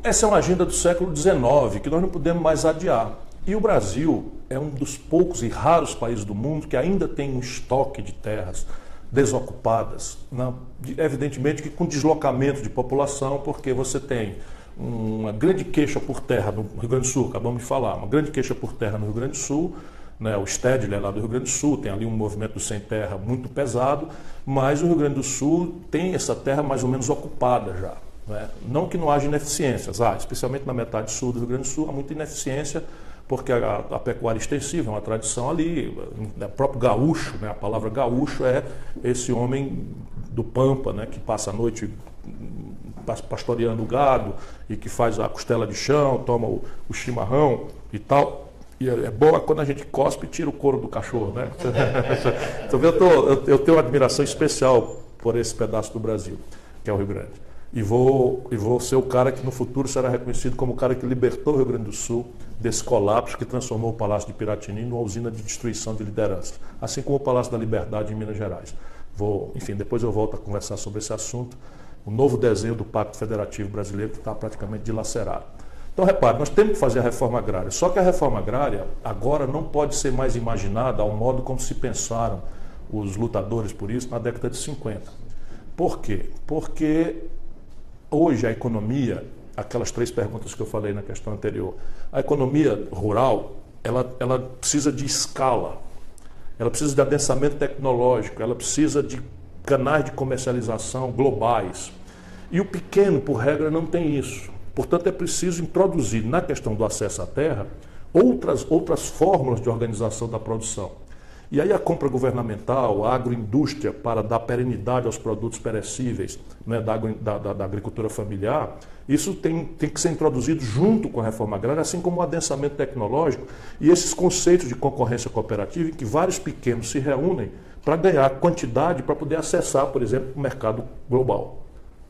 essa é uma agenda do século XIX que nós não podemos mais adiar. E o Brasil é um dos poucos e raros países do mundo que ainda tem um estoque de terras desocupadas, evidentemente que com deslocamento de população, porque você tem uma grande queixa por terra no Rio Grande do Sul, acabamos de falar, uma grande queixa por terra no Rio Grande do Sul, né, o Stedley é lá do Rio Grande do Sul, tem ali um movimento do sem terra muito pesado, mas o Rio Grande do Sul tem essa terra mais ou menos ocupada já. Né? Não que não haja ineficiências, especialmente na metade sul do Rio Grande do Sul há muita ineficiência, porque a pecuária extensiva é uma tradição ali, o próprio gaúcho, né? A palavra gaúcho é esse homem do Pampa, né? Que passa a noite pastoreando o gado e que faz a costela de chão, toma o chimarrão e tal. E é bom quando a gente cospe e tira o couro do cachorro, né? Então, eu tenho uma admiração especial por esse pedaço do Brasil, que é o Rio Grande. E vou ser o cara que no futuro será reconhecido como o cara que libertou o Rio Grande do Sul desse colapso que transformou o Palácio de Piratini numa usina de destruição de liderança, assim como o Palácio da Liberdade em Minas Gerais. Depois eu volto a conversar sobre esse assunto, o novo desenho do Pacto Federativo Brasileiro que está praticamente dilacerado. Então, repare, nós temos que fazer a reforma agrária, só que a reforma agrária agora não pode ser mais imaginada ao modo como se pensaram os lutadores por isso na década de 50. Por quê? Porque hoje a economia, aquelas 3 perguntas que eu falei na questão anterior, a economia rural, ela precisa de escala, ela precisa de adensamento tecnológico, ela precisa de canais de comercialização globais. E o pequeno, por regra, não tem isso. Portanto, é preciso introduzir na questão do acesso à terra outras fórmulas de organização da produção. E aí a compra governamental, a agroindústria para dar perenidade aos produtos perecíveis, né, da agricultura familiar, isso tem que ser introduzido junto com a reforma agrária, assim como o adensamento tecnológico e esses conceitos de concorrência cooperativa em que vários pequenos se reúnem para ganhar quantidade para poder acessar, por exemplo, o mercado global.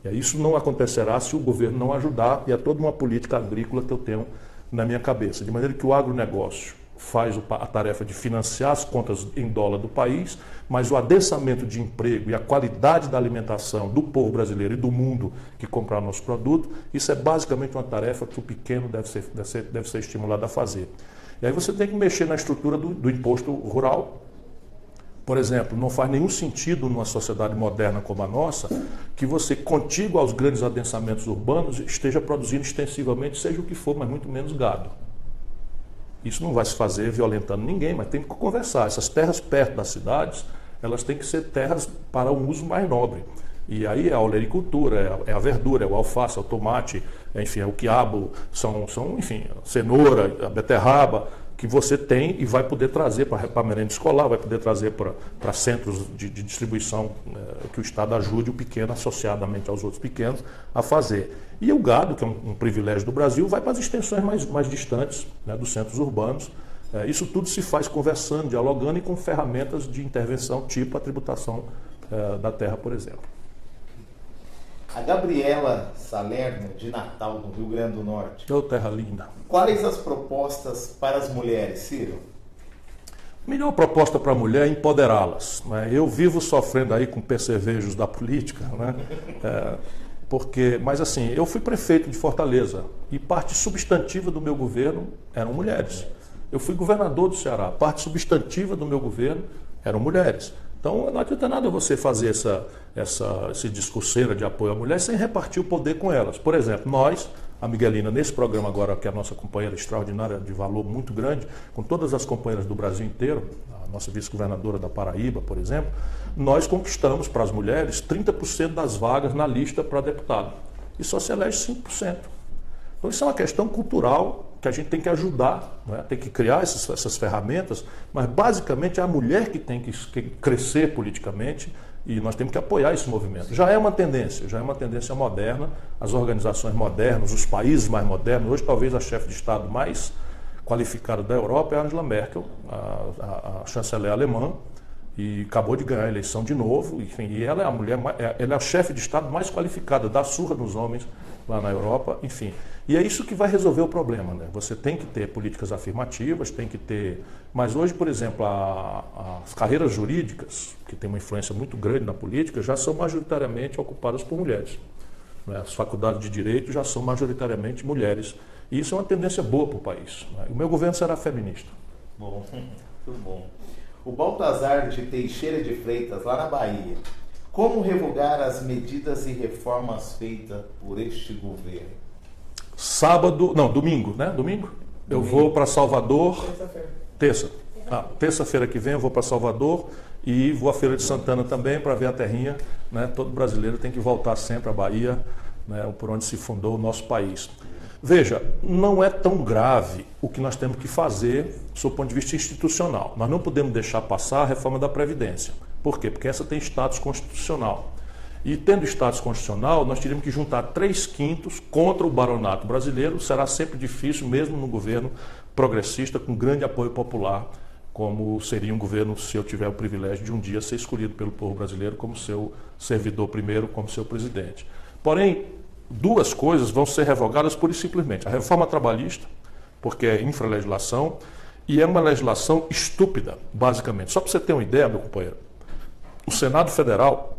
E aí isso não acontecerá se o governo não ajudar, e é toda uma política agrícola que eu tenho na minha cabeça, de maneira que o agronegócio faz a tarefa de financiar as contas em dólar do país, mas o adensamento de emprego e a qualidade da alimentação do povo brasileiro e do mundo que comprar nosso produto, isso é basicamente uma tarefa que o pequeno deve ser estimulado a fazer. E aí você tem que mexer na estrutura do imposto rural. Por exemplo, não faz nenhum sentido numa sociedade moderna como a nossa que você, contíguo aos grandes adensamentos urbanos, esteja produzindo extensivamente, seja o que for, mas muito menos gado. Isso não vai se fazer violentando ninguém, mas tem que conversar. Essas terras perto das cidades, elas têm que ser terras para um uso mais nobre. E aí é a olericultura, é a verdura, é o alface, é o tomate, enfim, é o quiabo, são enfim, a cenoura, a beterraba, que você tem e vai poder trazer para merenda escolar, vai poder trazer para centros de distribuição que o Estado ajude o pequeno, associadamente aos outros pequenos, a fazer. E o gado, que é um privilégio do Brasil, vai para as extensões mais distantes, né, dos centros urbanos. Isso tudo se faz conversando, dialogando e com ferramentas de intervenção, tipo a tributação da terra, por exemplo. A Gabriela Salerno, de Natal, no Rio Grande do Norte. Ô, terra linda. Quais as propostas para as mulheres, Ciro? A melhor proposta para a mulher é empoderá-las, né? Eu vivo sofrendo aí com percevejos da política, né? Mas assim, eu fui prefeito de Fortaleza e parte substantiva do meu governo eram mulheres. Eu fui governador do Ceará, parte substantiva do meu governo eram mulheres. Então não adianta nada você fazer esse discurseira de apoio à mulher sem repartir o poder com elas. Por exemplo, nós, a Miguelina, nesse programa agora, que é a nossa companheira extraordinária de valor muito grande, com todas as companheiras do Brasil inteiro, a nossa vice-governadora da Paraíba, por exemplo, nós conquistamos para as mulheres 30% das vagas na lista para deputado. E só se elege 5%. Então isso é uma questão cultural que a gente tem que ajudar, né? Tem que criar essas ferramentas, mas basicamente é a mulher que tem que crescer politicamente e nós temos que apoiar esse movimento. Já é uma tendência moderna, as organizações modernas, os países mais modernos. Hoje talvez a chefe de Estado mais qualificada da Europa é a Angela Merkel, a chanceler alemã, e acabou de ganhar a eleição de novo, enfim, e ela é ela é a chefe de Estado mais qualificada, dá surra nos homens lá na Europa, enfim. E é isso que vai resolver o problema, né? Você tem que ter políticas afirmativas, tem que ter... Mas hoje, por exemplo, as carreiras jurídicas, que tem uma influência muito grande na política, já são majoritariamente ocupadas por mulheres, né? As faculdades de Direito já são majoritariamente mulheres. E isso é uma tendência boa para o país, né? O meu governo será feminista. Bom, muito bom. O Baltazar de Teixeira de Freitas, lá na Bahia. Como revogar as medidas e reformas feitas por este governo? Domingo, né? Domingo? Eu vou para Salvador. Terça-feira que vem eu vou para Salvador e vou à Feira de Santana também para ver a terrinha, né? Todo brasileiro tem que voltar sempre à Bahia, né? Por onde se fundou o nosso país. Veja, não é tão grave o que nós temos que fazer sob o ponto de vista institucional. Nós não podemos deixar passar a reforma da Previdência. Por quê? Porque essa tem status constitucional. E tendo status constitucional, nós teríamos que juntar 3/5 contra o baronato brasileiro. Será sempre difícil, mesmo no governo progressista, com grande apoio popular, como seria um governo se eu tiver o privilégio de um dia ser escolhido pelo povo brasileiro como seu servidor primeiro, como seu presidente. Porém, duas coisas vão ser revogadas pura e simplesmente. A reforma trabalhista, porque é infralegislação, e é uma legislação estúpida, basicamente. Só para você ter uma ideia, meu companheiro, o Senado Federal,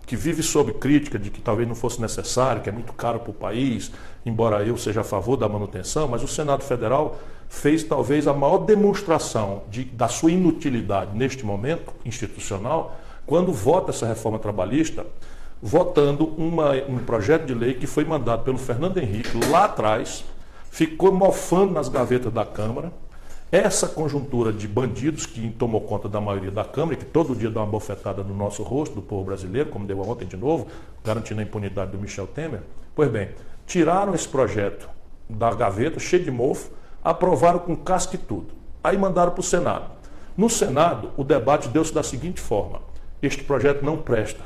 que vive sob crítica de que talvez não fosse necessário, que é muito caro para o país, embora eu seja a favor da manutenção, mas o Senado Federal fez talvez a maior demonstração da sua inutilidade neste momento institucional, quando vota essa reforma trabalhista, votando um projeto de lei que foi mandado pelo Fernando Henrique lá atrás, ficou mofando nas gavetas da Câmara. Essa conjuntura de bandidos que tomou conta da maioria da Câmara, que todo dia dá uma bofetada no nosso rosto, do povo brasileiro, como deu ontem de novo, garantindo a impunidade do Michel Temer, pois bem, tiraram esse projeto da gaveta, cheio de mofo, aprovaram com casca e tudo. Aí mandaram para o Senado. No Senado, o debate deu-se da seguinte forma: este projeto não presta.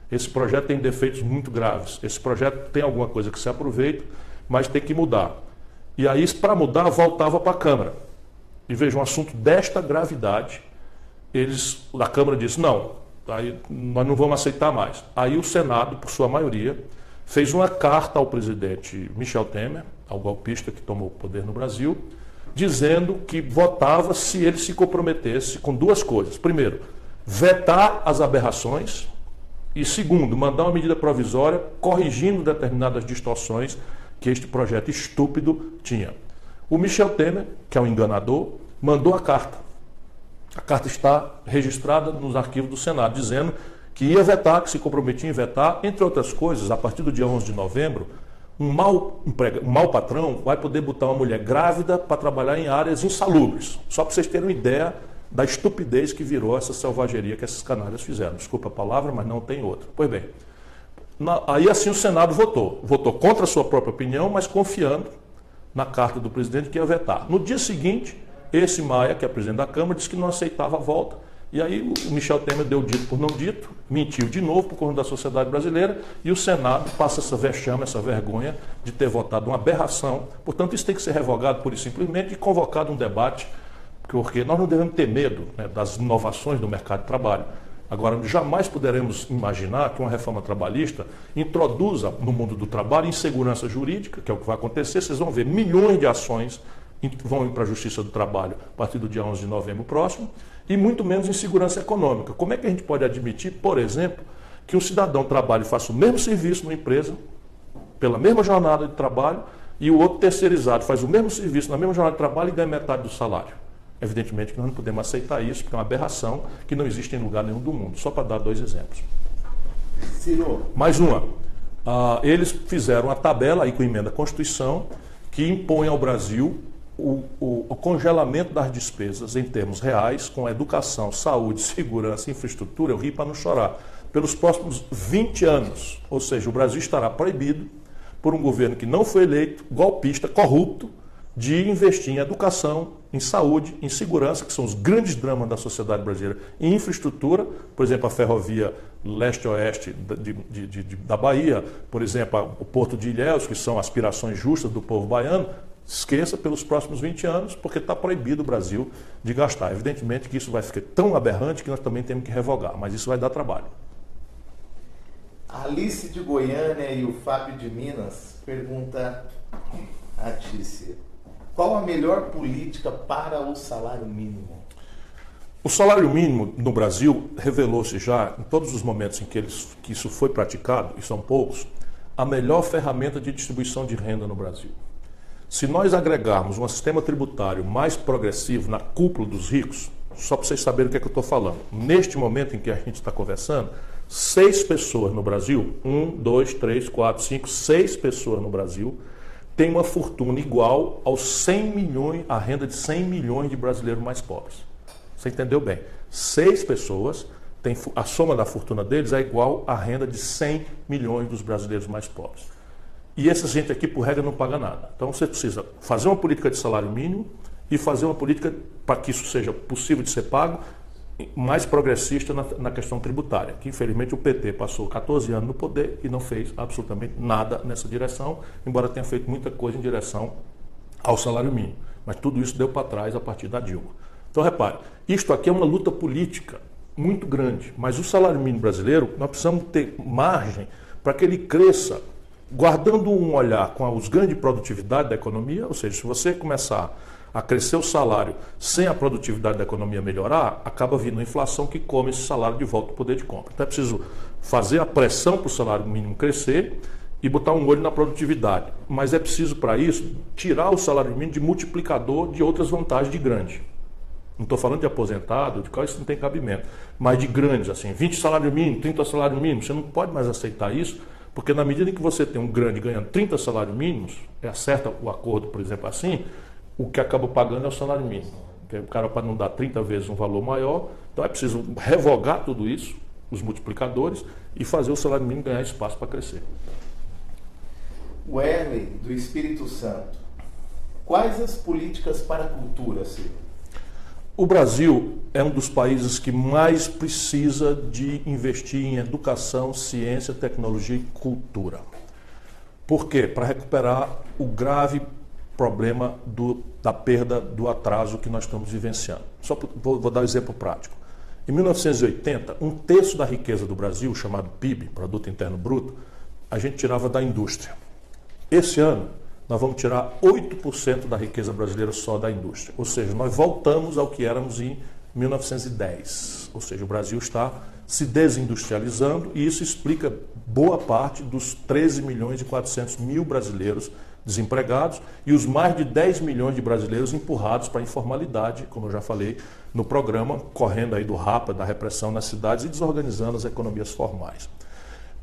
Esse projeto tem defeitos muito graves. Esse projeto tem alguma coisa que se aproveita, mas tem que mudar. E aí, para mudar, voltava para a Câmara. E veja, um assunto desta gravidade, a Câmara disse, não, aí nós não vamos aceitar mais. Aí o Senado, por sua maioria, fez uma carta ao presidente Michel Temer, ao golpista que tomou o poder no Brasil, dizendo que votava se ele se comprometesse com duas coisas. Primeiro, vetar as aberrações. E segundo, mandar uma medida provisória corrigindo determinadas distorções que este projeto estúpido tinha. O Michel Temer, que é um enganador, mandou a carta. A carta está registrada nos arquivos do Senado, dizendo que ia vetar, que se comprometia em vetar, entre outras coisas, a partir do dia 11 de novembro, um mau patrão vai poder botar uma mulher grávida para trabalhar em áreas insalubres. Só para vocês terem uma ideia da estupidez que virou essa selvageria que esses canalhas fizeram. Desculpa a palavra, mas não tem outra. Pois bem, aí assim o Senado votou contra a sua própria opinião, mas confiando na carta do presidente que ia vetar. No dia seguinte, Esse Maia, que é presidente da Câmara, disse que não aceitava a volta. E aí o Michel Temer deu dito por não dito, mentiu de novo por conta da sociedade brasileira, e o Senado passa essa vexame, essa vergonha de ter votado uma aberração. Portanto, isso tem que ser revogado pura e simplesmente e convocado um debate, porque nós não devemos ter medo, né, das inovações do mercado de trabalho. Agora, jamais poderemos imaginar que uma reforma trabalhista introduza no mundo do trabalho insegurança jurídica, que é o que vai acontecer. Vocês vão ver milhões de ações vão ir para a Justiça do Trabalho a partir do dia 11 de novembro próximo, e muito menos insegurança econômica. Como é que a gente pode admitir, por exemplo, que um cidadão trabalhe e faça o mesmo serviço numa empresa, pela mesma jornada de trabalho, e o outro terceirizado faz o mesmo serviço na mesma jornada de trabalho e ganha metade do salário? Evidentemente que nós não podemos aceitar isso, porque é uma aberração que não existe em lugar nenhum do mundo. Só para dar 2 exemplos. Ciro. Mais uma. Eles fizeram a tabela aí com a emenda à Constituição que impõe ao Brasil o congelamento das despesas em termos reais com educação, saúde, segurança, infraestrutura, eu ri para não chorar, pelos próximos 20 anos. Ou seja, o Brasil estará proibido por um governo que não foi eleito, golpista, corrupto, de investir em educação, em saúde, em segurança, que são os grandes dramas da sociedade brasileira, em infraestrutura, por exemplo, a ferrovia leste-oeste da Bahia, por exemplo, o Porto de Ilhéus, que são aspirações justas do povo baiano. Esqueça pelos próximos 20 anos, porque está proibido o Brasil de gastar. Evidentemente que isso vai ficar tão aberrante que nós também temos que revogar, mas isso vai dar trabalho. A Alice de Goiânia e o Fábio de Minas pergunta a Tícia: qual a melhor política para o salário mínimo? O salário mínimo no Brasil revelou-se já, em todos os momentos em que isso foi praticado, e são poucos, a melhor ferramenta de distribuição de renda no Brasil. Se nós agregarmos um sistema tributário mais progressivo na cúpula dos ricos, só para vocês saberem o que é que eu estou falando, neste momento em que a gente está conversando, 6 pessoas no Brasil, 1, 2, 3, 4, 5, 6 pessoas no Brasil, têm uma fortuna igual aos 100 milhões, a renda de 100 milhões de brasileiros mais pobres. Você entendeu bem? 6 pessoas, a soma da fortuna deles é igual à renda de 100 milhões dos brasileiros mais pobres. E essa gente aqui, por regra, não paga nada. Então você precisa fazer uma política de salário mínimo e fazer uma política para que isso seja possível de ser pago, mais progressista na questão tributária, que infelizmente o PT passou 14 anos no poder e não fez absolutamente nada nessa direção, embora tenha feito muita coisa em direção ao salário mínimo. Mas tudo isso deu para trás a partir da Dilma. Então repare, isto aqui é uma luta política muito grande, mas o salário mínimo brasileiro, nós precisamos ter margem para que ele cresça, guardando um olhar com os ganhos de produtividade da economia. Ou seja, se você começar a crescer o salário sem a produtividade da economia melhorar, acaba vindo a inflação que come esse salário de volta ao poder de compra. Então é preciso fazer a pressão para o salário mínimo crescer e botar um olho na produtividade. Mas é preciso, para isso, tirar o salário mínimo de multiplicador de outras vantagens de grande. Não estou falando de aposentado, de qual isso não tem cabimento, mas de grandes, assim, 20 salário mínimo, 30 salário mínimo. Você não pode mais aceitar isso, porque na medida em que você tem um grande ganhando 30 salários mínimos, acerta o acordo, por exemplo, assim, o que acaba pagando é o salário mínimo. Porque o cara, para não dar 30 vezes um valor maior, então é preciso revogar tudo isso, os multiplicadores, e fazer o salário mínimo ganhar espaço para crescer. Wesley, do Espírito Santo: quais as políticas para a cultura, Ciro? O Brasil é um dos países que mais precisa de investir em educação, ciência, tecnologia e cultura. Por quê? Para recuperar o grave problema da perda do atraso que nós estamos vivenciando. Só vou dar um exemplo prático. Em 1980, 1/3 da riqueza do Brasil, chamado PIB, Produto Interno Bruto, a gente tirava da indústria. Esse ano, nós vamos tirar 8% da riqueza brasileira só da indústria. Ou seja, nós voltamos ao que éramos em 1910. Ou seja, o Brasil está se desindustrializando e isso explica boa parte dos 13 milhões e 400 mil brasileiros desempregados e os mais de 10 milhões de brasileiros empurrados para a informalidade, como eu já falei no programa, correndo aí do rapa, da repressão nas cidades e desorganizando as economias formais.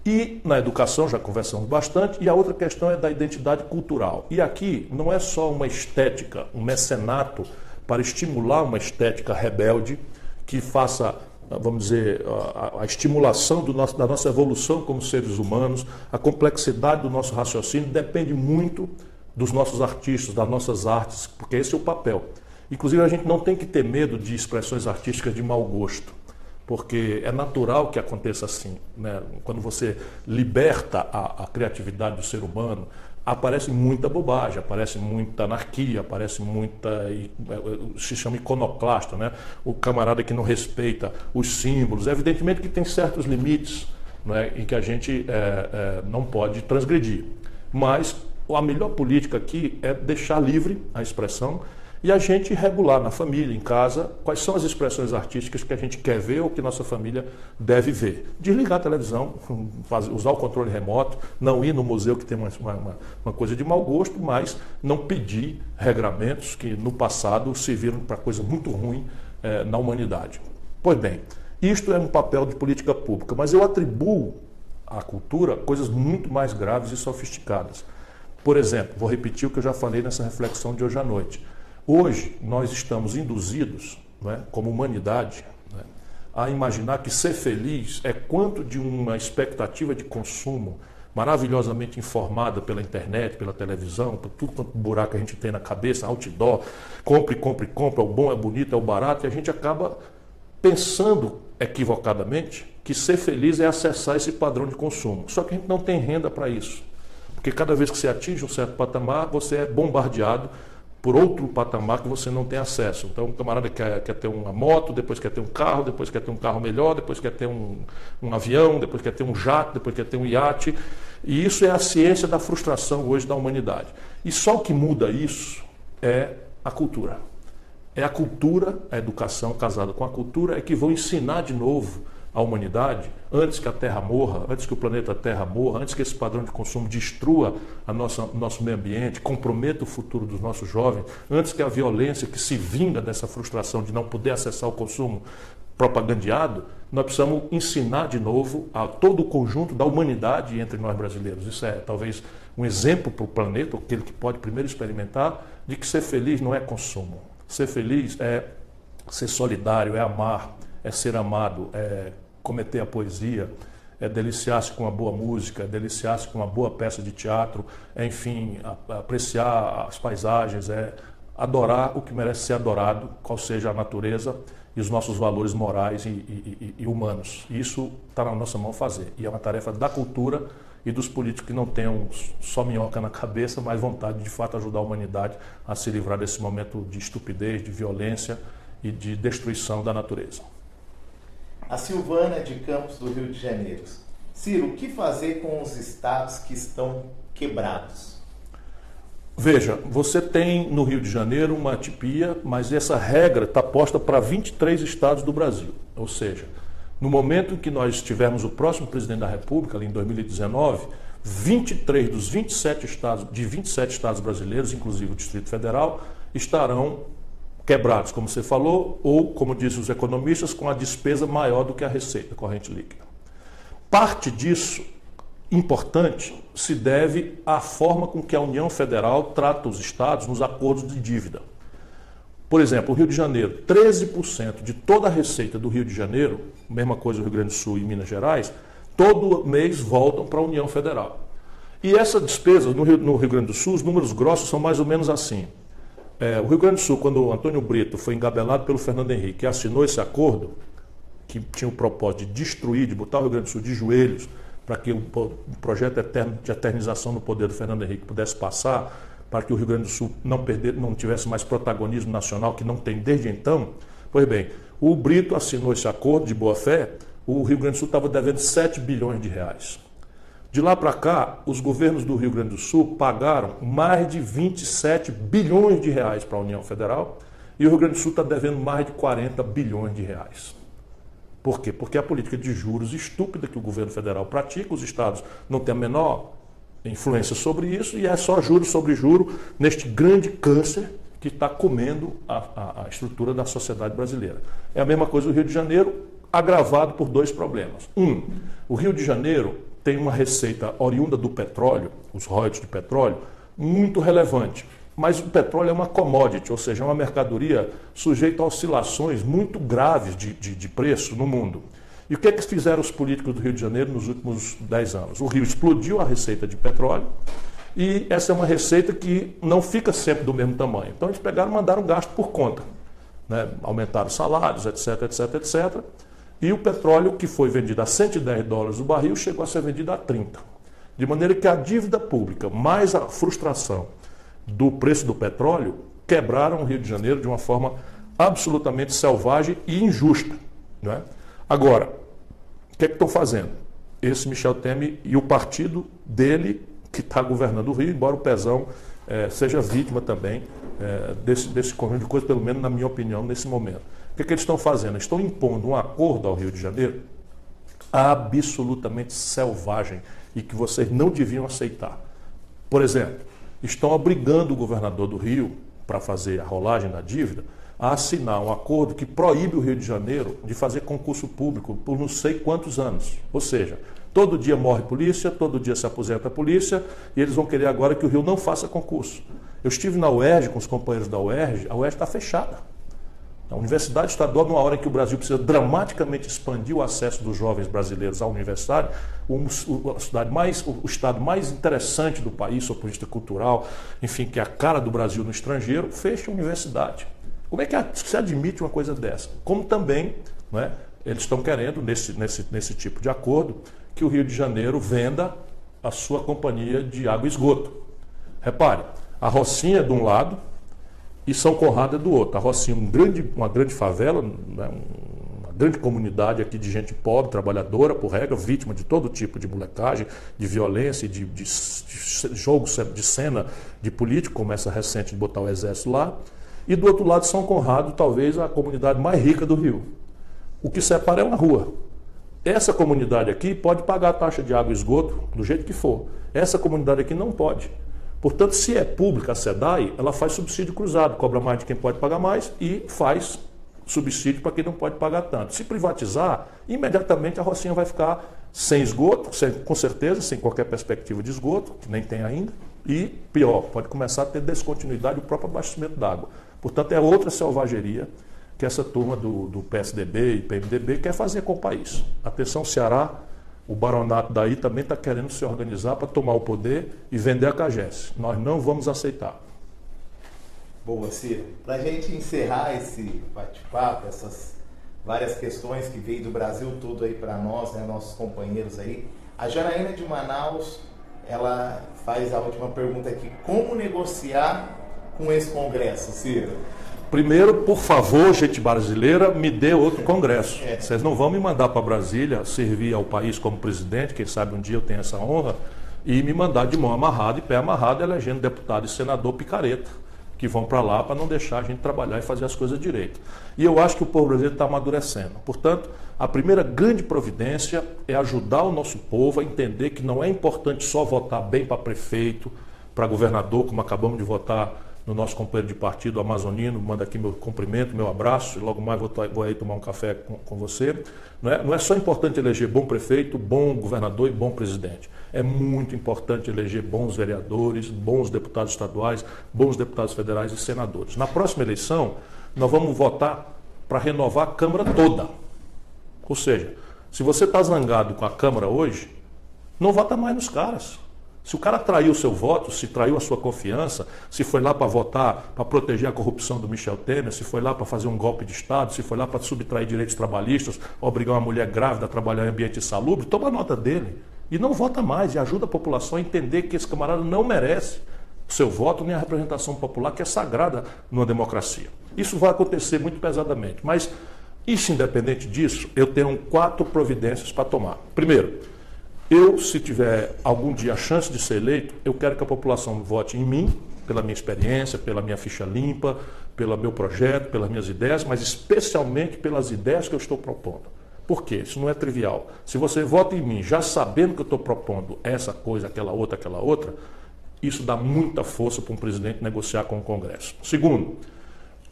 E na educação já conversamos bastante, e a outra questão é da identidade cultural. E aqui não é só uma estética, um mecenato para estimular uma estética rebelde que faça, vamos dizer, a estimulação da nossa evolução como seres humanos, a complexidade do nosso raciocínio depende muito dos nossos artistas, das nossas artes, porque esse é o papel. Inclusive, a gente não tem que ter medo de expressões artísticas de mau gosto, porque é natural que aconteça assim, né? Quando você liberta a criatividade do ser humano, aparece muita bobagem, aparece muita anarquia, aparece muita, se chama iconoclasta, né? O camarada que não respeita os símbolos. Evidentemente que tem certos limites, né, em que a gente não pode transgredir. Mas a melhor política aqui é deixar livre a expressão e a gente regular na família, em casa, quais são as expressões artísticas que a gente quer ver ou que nossa família deve ver. Desligar a televisão, usar o controle remoto, não ir no museu que tem uma coisa de mau gosto, mas não pedir regramentos que no passado serviram para coisa muito ruim na humanidade. Pois bem, isto é um papel de política pública, mas eu atribuo à cultura coisas muito mais graves e sofisticadas. Por exemplo, vou repetir o que eu já falei nessa reflexão de hoje à noite. Hoje, nós estamos induzidos, né, como humanidade, né, a imaginar que ser feliz é quanto de uma expectativa de consumo maravilhosamente informada pela internet, pela televisão, por tudo quanto buraco a gente tem na cabeça, outdoor, compre, compre, compre, é o bom, é bonito, é o barato, e a gente acaba pensando equivocadamente que ser feliz é acessar esse padrão de consumo. Só que a gente não tem renda para isso, porque cada vez que você atinge um certo patamar, você é bombardeado por outro patamar que você não tem acesso. Então, o camarada quer ter uma moto, depois quer ter um carro, depois quer ter um carro melhor, depois quer ter um avião, depois quer ter um jato, depois quer ter um iate. E isso é a ciência da frustração hoje da humanidade. E só o que muda isso é a cultura. É a cultura, a educação casada com a cultura, é que vão ensinar de novo a humanidade, antes que a Terra morra, antes que o planeta Terra morra, antes que esse padrão de consumo destrua nosso meio ambiente, comprometa o futuro dos nossos jovens, antes que a violência que se vinga dessa frustração de não poder acessar o consumo propagandeado, nós precisamos ensinar de novo a todo o conjunto da humanidade entre nós brasileiros. Isso é talvez um exemplo para o planeta, aquele que pode primeiro experimentar, de que ser feliz não é consumo. Ser feliz é ser solidário, é amar, é ser amado, é cometer a poesia, é deliciar-se com uma boa música, é deliciar-se com uma boa peça de teatro, é, enfim, apreciar as paisagens, é adorar o que merece ser adorado, qual seja a natureza e os nossos valores morais e humanos. Isso está na nossa mão fazer. E é uma tarefa da cultura e dos políticos que não tenham só minhoca na cabeça, mas vontade de fato ajudar a humanidade a se livrar desse momento de estupidez, de violência e de destruição da natureza. A Silvana de Campos, do Rio de Janeiro. Ciro, o que fazer com os estados que estão quebrados? Veja, você tem no Rio de Janeiro uma atipia, mas essa regra está posta para 23 estados do Brasil. Ou seja, no momento em que nós tivermos o próximo presidente da República, ali em 2019, 23 dos 27 estados brasileiros, inclusive o Distrito Federal, estarão quebrados, como você falou, ou, como dizem os economistas, com a despesa maior do que a receita corrente líquida. Parte disso, importante, se deve à forma com que a União Federal trata os estados nos acordos de dívida. Por exemplo, o Rio de Janeiro, 13% de toda a receita do Rio de Janeiro, mesma coisa no Rio Grande do Sul e Minas Gerais, todo mês voltam para a União Federal. E essa despesa, no Rio Grande do Sul, os números grossos são mais ou menos assim. O Rio Grande do Sul, quando o Antônio Brito foi engabelado pelo Fernando Henrique e assinou esse acordo, que tinha o propósito de destruir, de botar o Rio Grande do Sul de joelhos, para que o projeto de eternização no poder do Fernando Henrique pudesse passar, para que o Rio Grande do Sul não tivesse mais protagonismo nacional, que não tem desde então. Pois bem, o Brito assinou esse acordo de boa-fé, o Rio Grande do Sul estava devendo 7 bilhões de reais. De lá para cá, os governos do Rio Grande do Sul pagaram mais de 27 bilhões de reais para a União Federal e o Rio Grande do Sul está devendo mais de 40 bilhões de reais. Por quê? Porque a política de juros estúpida que o governo federal pratica, os estados não têm a menor influência sobre isso e é só juro sobre juro neste grande câncer que está comendo a estrutura da sociedade brasileira. É a mesma coisa do Rio de Janeiro, agravado por dois problemas. O Rio de Janeiro tem uma receita oriunda do petróleo, os royalties de petróleo, muito relevante. Mas o petróleo é uma commodity, ou seja, é uma mercadoria sujeita a oscilações muito graves de preço no mundo. E o que é que fizeram os políticos do Rio de Janeiro nos últimos 10 anos? O Rio explodiu a receita de petróleo E essa é uma receita que não fica sempre do mesmo tamanho. Então eles pegaram e mandaram gasto por conta, né? Aumentaram salários, etc, etc, etc. E o petróleo que foi vendido a $110 o barril chegou a ser vendido a 30. De maneira que a dívida pública mais a frustração do preço do petróleo quebraram o Rio de Janeiro de uma forma absolutamente selvagem e injusta, né? Agora, o que é que estão fazendo? Esse Michel Temer e o partido dele que está governando o Rio, embora o Pezão seja vítima também desse conjunto de coisas, pelo menos na minha opinião, nesse momento. O que é que eles estão fazendo? Estão impondo um acordo ao Rio de Janeiro absolutamente selvagem e que vocês não deviam aceitar. Por exemplo, estão obrigando o governador do Rio, para fazer a rolagem da dívida, a assinar um acordo que proíbe o Rio de Janeiro de fazer concurso público por não sei quantos anos. Ou seja, todo dia morre polícia, todo dia se aposenta a polícia, e eles vão querer agora que o Rio não faça concurso. Eu estive na UERJ com os companheiros da UERJ, a UERJ está fechada. A Universidade Estadual, numa hora em que o Brasil precisa dramaticamente expandir o acesso dos jovens brasileiros à universidade, o estado mais interessante do país, do ponto de vista cultural, enfim, que é a cara do Brasil no estrangeiro, fecha a universidade. Como é que se admite uma coisa dessa? Como também, né, eles estão querendo, nesse tipo de acordo, que o Rio de Janeiro venda a sua companhia de água e esgoto. Repare, a Rocinha de um lado e São Conrado é do outro. A Rocinha, uma grande favela, né, uma grande comunidade aqui de gente pobre, trabalhadora, por regra, vítima de todo tipo de molecagem, de violência, de jogo de cena de político, como essa recente de botar o exército lá. E do outro lado, São Conrado, talvez a comunidade mais rica do Rio. O que separa é uma rua. Essa comunidade aqui pode pagar a taxa de água e esgoto do jeito que for. Essa comunidade aqui não pode. Portanto, se é pública a SEDAI, ela faz subsídio cruzado, cobra mais de quem pode pagar mais e faz subsídio para quem não pode pagar tanto. Se privatizar, imediatamente a Rocinha vai ficar sem esgoto, com certeza, sem qualquer perspectiva de esgoto, que nem tem ainda, e pior, pode começar a ter descontinuidade do próprio abastecimento d'água. Portanto, é outra selvageria que essa turma do PSDB e PMDB quer fazer com o país. Atenção, Ceará, o baronato daí também está querendo se organizar para tomar o poder e vender a CAGES. Nós não vamos aceitar. Boa, Ciro. Para a gente encerrar esse bate-papo, essas várias questões que veio do Brasil todo aí para nós, né, nossos companheiros aí, a Janaína de Manaus, ela faz a última pergunta aqui. Como negociar com esse Congresso, Ciro? Primeiro, por favor, gente brasileira, me dê outro Congresso. Vocês não vão me mandar para Brasília servir ao país como presidente, quem sabe um dia eu tenho essa honra, e me mandar de mão amarrada e pé amarrado elegendo deputado e senador picareta, que vão para lá para não deixar a gente trabalhar e fazer as coisas direito. E eu acho que o povo brasileiro está amadurecendo. Portanto, a primeira grande providência é ajudar o nosso povo a entender que não é importante só votar bem para prefeito, para governador, como acabamos de votar no nosso companheiro de partido, amazonino, manda aqui meu cumprimento, meu abraço, e logo mais vou aí tomar um café com você. Não é só importante eleger bom prefeito, bom governador e bom presidente. É muito importante eleger bons vereadores, bons deputados estaduais, bons deputados federais e senadores. Na próxima eleição, nós vamos votar para renovar a Câmara toda. Ou seja, se você está zangado com a Câmara hoje, não vota mais nos caras. Se o cara traiu o seu voto, se traiu a sua confiança, se foi lá para votar, para proteger a corrupção do Michel Temer, se foi lá para fazer um golpe de Estado, se foi lá para subtrair direitos trabalhistas, obrigar uma mulher grávida a trabalhar em ambiente insalubre, toma nota dele. E não vota mais, e ajuda a população a entender que esse camarada não merece o seu voto nem a representação popular, que é sagrada numa democracia. Isso vai acontecer muito pesadamente. Mas, isso independente disso, eu tenho 4 providências para tomar. Primeiro, se tiver algum dia a chance de ser eleito, eu quero que a população vote em mim, pela minha experiência, pela minha ficha limpa, pelo meu projeto, pelas minhas ideias, mas especialmente pelas ideias que eu estou propondo. Por quê? Isso não é trivial. Se você vota em mim já sabendo que eu estou propondo essa coisa, aquela outra, isso dá muita força para um presidente negociar com o Congresso. Segundo,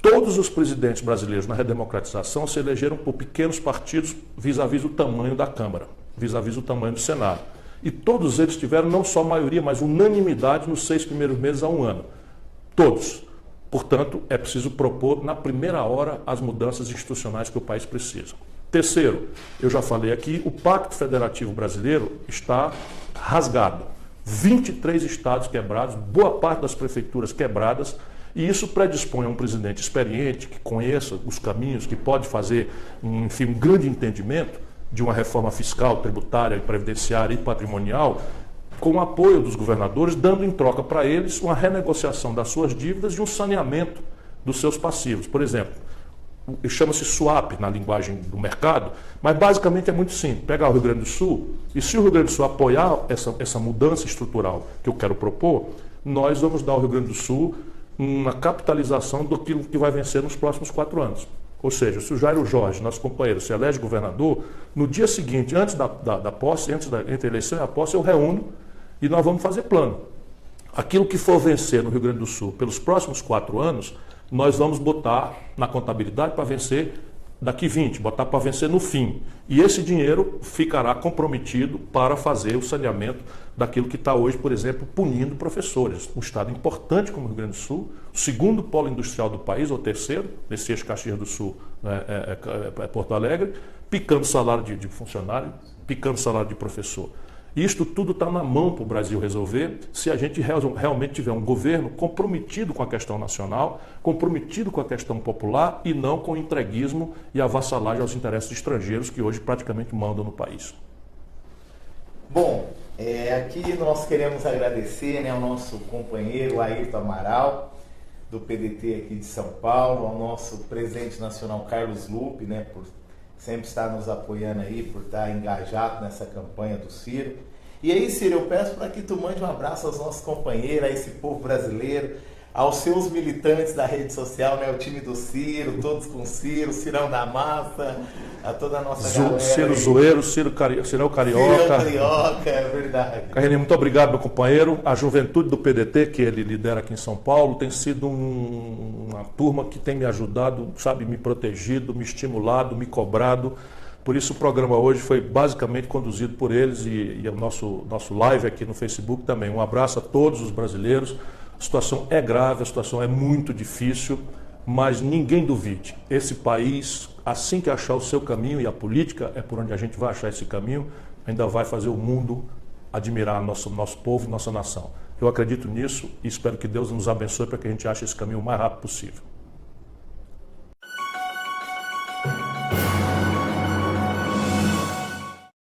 todos os presidentes brasileiros na redemocratização se elegeram por pequenos partidos vis-à-vis o tamanho da Câmara, vis-à-vis o tamanho do Senado. E todos eles tiveram não só maioria, mas unanimidade nos 6 primeiros meses a um ano. Todos. Portanto, é preciso propor na primeira hora as mudanças institucionais que o país precisa. Terceiro, eu já falei aqui, o Pacto Federativo Brasileiro está rasgado. 23 estados quebrados, boa parte das prefeituras quebradas, e isso predispõe a um presidente experiente, que conheça os caminhos, que pode fazer, enfim, um grande entendimento de uma reforma fiscal, tributária, previdenciária e patrimonial, com o apoio dos governadores, dando em troca para eles uma renegociação das suas dívidas e um saneamento dos seus passivos. Por exemplo, chama-se swap na linguagem do mercado, mas basicamente é muito simples. Pegar o Rio Grande do Sul, e se o Rio Grande do Sul apoiar essa mudança estrutural que eu quero propor, nós vamos dar ao Rio Grande do Sul uma capitalização do que vai vencer nos próximos 4 anos. Ou seja, se o Jairo Jorge, nosso companheiro, se elege governador, no dia seguinte, antes da posse, entre a eleição e a posse, eu reúno e nós vamos fazer plano. Aquilo que for vencer no Rio Grande do Sul pelos próximos 4 anos, nós vamos botar na contabilidade para vencer daqui 20, botar para vencer no fim. E esse dinheiro ficará comprometido para fazer o saneamento daquilo que está hoje, por exemplo, punindo professores. Um estado importante como o Rio Grande do Sul, o segundo polo industrial do país, ou terceiro, nesse eixo Caxias do Sul, é Porto Alegre, picando salário de funcionário, picando salário de professor. Isto tudo está na mão para o Brasil resolver se a gente realmente tiver um governo comprometido com a questão nacional, comprometido com a questão popular e não com o entreguismo e a vassalagem aos interesses estrangeiros que hoje praticamente mandam no país. Bom, aqui nós queremos agradecer, ao nosso companheiro Ayrton Amaral, do PDT aqui de São Paulo, ao nosso presidente nacional Carlos Lupe, por sempre estar nos apoiando aí, por estar engajado nessa campanha do Ciro. E aí, Ciro, eu peço para que tu mande um abraço aos nossos companheiros, a esse povo brasileiro, aos seus militantes da rede social, o time do Ciro, todos com Ciro, Cirão da Massa, a toda a nossa galera. Ciro Zoeiro, Cirão Carioca. Cirão Carioca, é verdade. Carreirinho, muito obrigado, meu companheiro. A juventude do PDT, que ele lidera aqui em São Paulo, tem sido uma turma que tem me ajudado, me protegido, me estimulado, me cobrado. Por isso o programa hoje foi basicamente conduzido por eles e o nosso live aqui no Facebook também. Um abraço a todos os brasileiros. A situação é grave, a situação é muito difícil, mas ninguém duvide. Esse país, assim que achar o seu caminho, e a política é por onde a gente vai achar esse caminho, ainda vai fazer o mundo admirar nosso povo e nossa nação. Eu acredito nisso e espero que Deus nos abençoe para que a gente ache esse caminho o mais rápido possível.